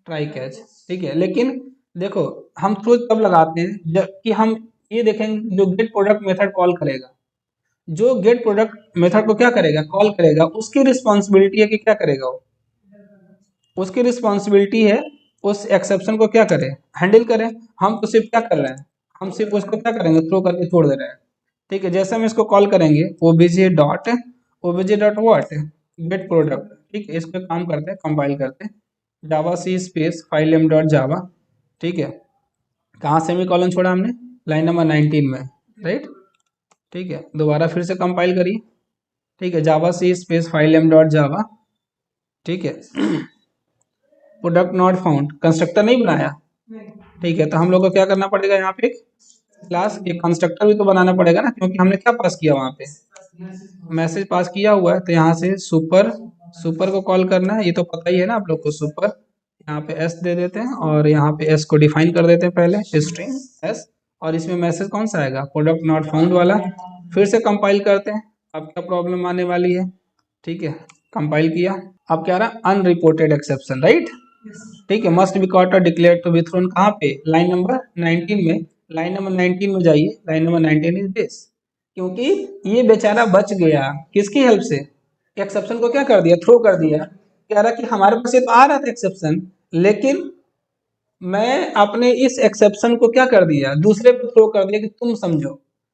ट्राई कैच, ठीक है। लेकिन देखो हम थ्रोज तब लगाते हैं जब कि हम ये देखेंगे जो गेट प्रोडक्ट मेथड कॉल करेगा, जो गेट प्रोडक्ट मेथड को क्या करेगा, कॉल करेगा, उसकी रिस्पॉन्सिबिलिटी है कि क्या करेगा वो, उसकी रिस्पॉन्सिबिलिटी है उस एक्सेप्शन को क्या करें, हैंडल करें। हम तो सिर्फ क्या कर रहे हैं, हम सिर्फ उसको क्या करेंगे, थ्रो करके छोड़ दे रहे हैं, ठीक है। जैसे हम इसको कॉल करेंगे OBJ dot what, get product, ठीक है, इस पे काम करते हैं, कंपाइल करते हैं, Java C space file M dot Java, ठीक है, कहाँ सेमी कॉलन छोड़ा हमने, लाइन नंबर 19 में, राइट, ठीक है, दोबारा फिर से कंपाइल करिए, ठीक है, Java C space file M dot Java, ठीक है, प्रोडक्ट नॉट फाउंड, कंस्ट्रक्टर नहीं बनाया, ठीक है, तो हम लोग को क्या करना पड़ेगा, यहाँ पे एक क्लास, एक कंस्ट्रक्टर भी तो बनाना पड़ेगा ना, क्योंकि हमने क्या पास किया वहाँ पे, मैसेज पास किया हुआ है, तो यहाँ से सुपर सुपर को कॉल करना है, ये तो पता ही है ना आप लोग को, सुपर, यहाँ पे एस दे देते हैं, और यहाँ पे एस को डिफाइन कर देते हैं पहले, स्ट्रिंग एस, और इसमें मैसेज कौन सा आएगा, प्रोडक्ट नॉट फाउंड वाला। फिर से कंपाइल करते हैं, अब क्या प्रॉब्लम आने वाली है, ठीक है, कंपाइल किया, अब क्या रहा, अनरिपोर्टेड एक्सेप्शन, राइट, ठीक है, मस्ट बी कॉट और डिक्लेयर टू बी थ्रोन, कहाँ पे, लाइन नंबर 19 में, लाइन नंबर 19 में जाइए, लाइन नंबर 19 इज दिस, क्योंकि ये बेचारा बच गया किसकी हेल्प से, एक्सेप्शन को क्या कर दिया, थ्रो कर दिया, कह रहा कि हमारे पास ये तो आ रहा था एक्सेप्शन, लेकिन मैं अपने इस एक्सेप्शन को क्या कर दिया, दूसरे पे थ्रो कर दिया कि तुम समझो,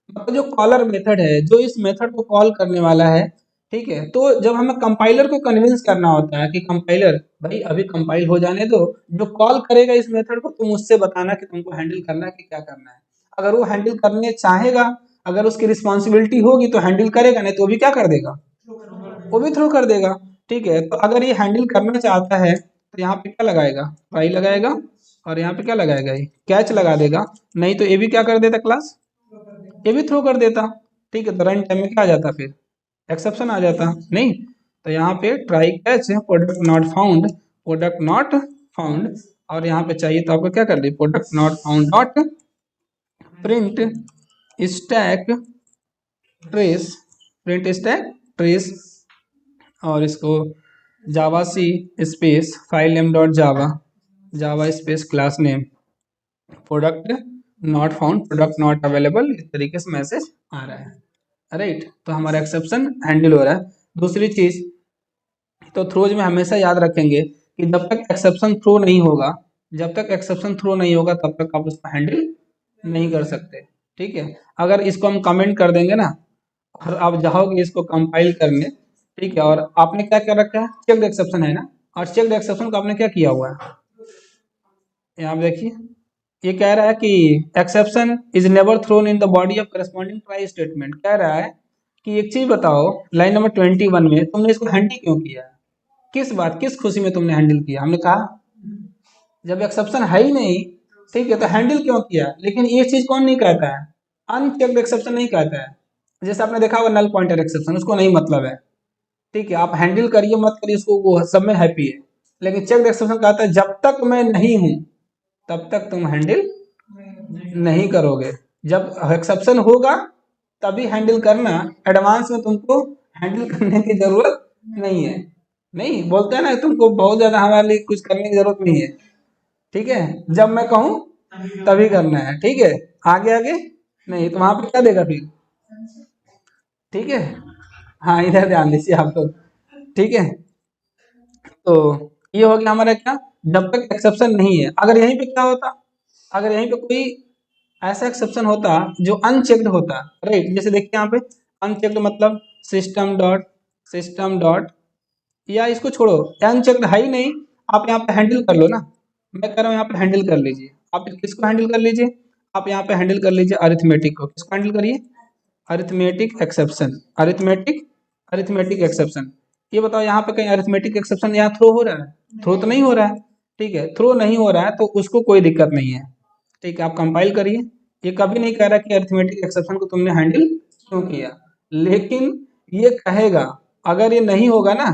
मतलब जो कॉलर मेथड है, जो इस मेथड को कॉल करने वाला है, ठीक है, तो जब हमें कंपाइलर को कन्विंस करना होता है कि कंपाइलर भाई अभी कंपाइल हो जाने दो, जो कॉल करेगा इस मेथड को तुम उससे बताना कि तुमको हैंडल करना है कि क्या करना है, अगर वो हैंडल करने चाहेगा, अगर उसकी रिस्पॉन्सिबिलिटी होगी तो हैंडल करेगा, नहीं तो वो भी क्या कर देगा, वो भी थ्रो कर देगा, ठीक है। तो अगर ये हैंडल करना चाहता है तो यहाँ पे क्या लगाएगा, ट्राई लगाएगा, और यहाँ पे क्या लगाएगा, ये कैच लगा देगा, नहीं तो ये भी क्या कर देता क्लास, ये भी थ्रो कर देता, ठीक है, तो रन टाइम में क्या आ जाता, फिर एक्सेप्शन आ जाता नहीं, तो यहाँ पे try catch product not found, product not found, और यहाँ पे चाहिए तो आपको क्या कर दी, product not found dot print stack trace, print stack trace, और इसको Java C space file name dot Java, Java space class name, product not found, product not available, इस तरीके से मैसेज आ रहा है, राइट। तो हमारा एक्सेप्शन हैंडल हो रहा है। दूसरी चीज, तो थ्रोज में हमेशा याद रखेंगे कि जब तक एक्सेप्शन थ्रो नहीं होगा, जब तक एक्सेप्शन थ्रो नहीं होगा तब तक आप उसको हैंडल नहीं कर सकते, ठीक है। अगर इसको हम कमेंट कर देंगे ना और आप जाओगे इसको कंपाइल करने, ठीक है, और आपने क्या कर रखा है, चेक्ड एक्सेप्शन है ना, और चेक्ड एक्सेप्शन को आपने क्या किया हुआ है, यहाँ पे देखिए ये कह रहा है कि exception is never thrown in the body of corresponding try statement. कह रहा है कि एक चीज बताओ, लाइन नंबर 21 में तुमने इसको हैंडल क्यों किया, किस बात किस खुशी में तुमने हैंडल किया। हमने कहा जब एक्सेप्शन है ही नहीं, ठीक है, तो हैंडल क्यों किया। लेकिन ये चीज कौन नहीं कहता है, अनचेक्ड एक्सेप्शन नहीं कहता है। जैसे आपने देखा होगा नल पॉइंटर एक्सेप्शन, उसको नहीं मतलब है, ठीक है, आप हैंडल करिए मत करिए उसको, वो सब में हैप्पी है। लेकिन चेक्ड एक्सेप्शन कहता है जब तक मैं नहीं हूं तब तक तुम हैंडल नहीं करोगे, जब एक्सेप्शन होगा तभी हैंडल करना, एडवांस में तुमको हैंडल करने की जरूरत नहीं है। नहीं बोलते हैं ना, तुमको बहुत ज्यादा हमारे लिए कुछ करने की जरूरत नहीं है, ठीक है, जब मैं कहूँ तभी करना है, ठीक है, आगे आगे नहीं, तो वहां पे क्या देगा फिर, ठीक है। हाँ इधर ध्यान दीजिए आप लोग, ठीक है। तो ये हो गया हमारा क्या, जब तक एक्सेप्शन नहीं है। अगर यहीं पे क्या होता, अगर यहीं पे कोई ऐसा एक्सेप्शन होता जो अनचेक्ड होता, राइट, जैसे देखिए यहाँ पे अनचेक्ड मतलब सिस्टम डॉट, या इसको छोड़ो, अनचेक्ड है ही नहीं, आप यहाँ पे हैंडल कर लो ना, मैं कह रहा हूँ यहाँ पे हैंडल कर लीजिए। आप किसको हैंडल कर लीजिए, आप यहाँ पे हैंडल कर लीजिए अरिथमेटिक को। किसको हैंडल करिए, अरिथमेटिक एक्सेप्शन, अरिथमेटिक एक्सेप्शन। ये बताओ यहाँ पे कहीं अरिथमेटिक एक्सेप्शन यहाँ थ्रो हो रहा है, थ्रो तो नहीं हो रहा है, ठीक है, थ्रो नहीं हो रहा है तो उसको कोई दिक्कत नहीं है, ठीक है, आप कंपाइल करिए। ये कभी नहीं कह रहा कि अरिथमेटिक एक्सेप्शन को तुमने हैंडल क्यों किया, लेकिन ये कहेगा अगर ये नहीं होगा ना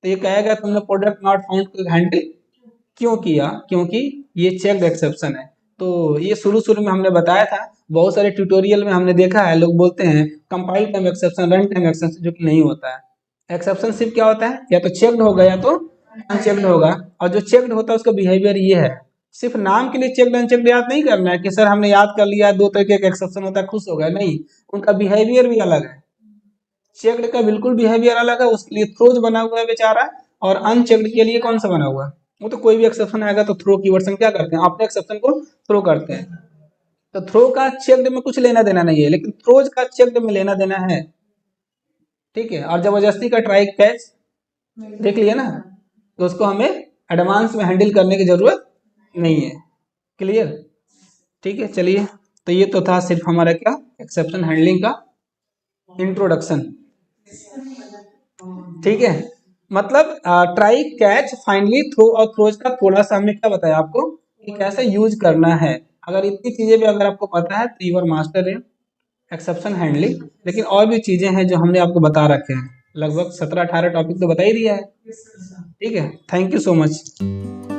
तो ये कहेगा तुमने प्रोडक्ट नॉट फाउंड को हैंडल क्यों किया, क्योंकि ये चेक्ड एक्सेप्शन है। तो ये शुरू शुरू में हमने बताया था, बहुत सारे ट्यूटोरियल में हमने देखा है लोग बोलते हैं compile time exception, run time exception, जो कि नहीं होता है। एक्सेप्शन सिर्फ क्या होता है, या तो चेक्ड होगा या तो अनचेक्ड होगा, और जो चेक्ड होता है उसका बिहेवियर ये है। सिर्फ नाम के लिए चेक्ड अनचेक्ड याद नहीं करना है कि सर हमने याद कर लिया, दो तरीके का एक्सेप्शन होता है खुश हो गए, नहीं, उनका बिहेवियर भी अलग है। चेक्ड का बिल्कुल बिहेवियर अलग है, उसके लिए थ्रोज बना हुआ है बेचारा, और अनचेक्ड के लिए कौन सा बना हुआ है, वो तो कोई भी एक्सेप्शन आएगा तो थ्रो कीवर्ड से क्या करते हैं, अपने एक्सेप्शन को थ्रो करते हैं। तो थ्रो का चेक्ड में कुछ लेना देना नहीं है, लेकिन थ्रोज का चेक्ड में लेना देना है, ठीक है। और जबरदस्ती का ट्राई कैच देख लिया ना, तो उसको हमें एडवांस में हैंडल करने की जरूरत नहीं है, क्लियर, ठीक है। चलिए, तो ये तो था सिर्फ हमारा क्या, एक्सेप्शन हैंडलिंग का इंट्रोडक्शन, ठीक है। मतलब ट्राई कैच फाइनली थ्रो और थ्रोज का थोड़ा सा हमने क्या बताया आपको कि कैसे यूज करना है। अगर इतनी चीजें भी अगर आपको पता है तो you are master in exception handling. लेकिन और भी चीजें हैं जो हमने आपको बता रखे हैं, लगभग 17-18 टॉपिक तो बता ही दिया है, ठीक है। Thank you so much.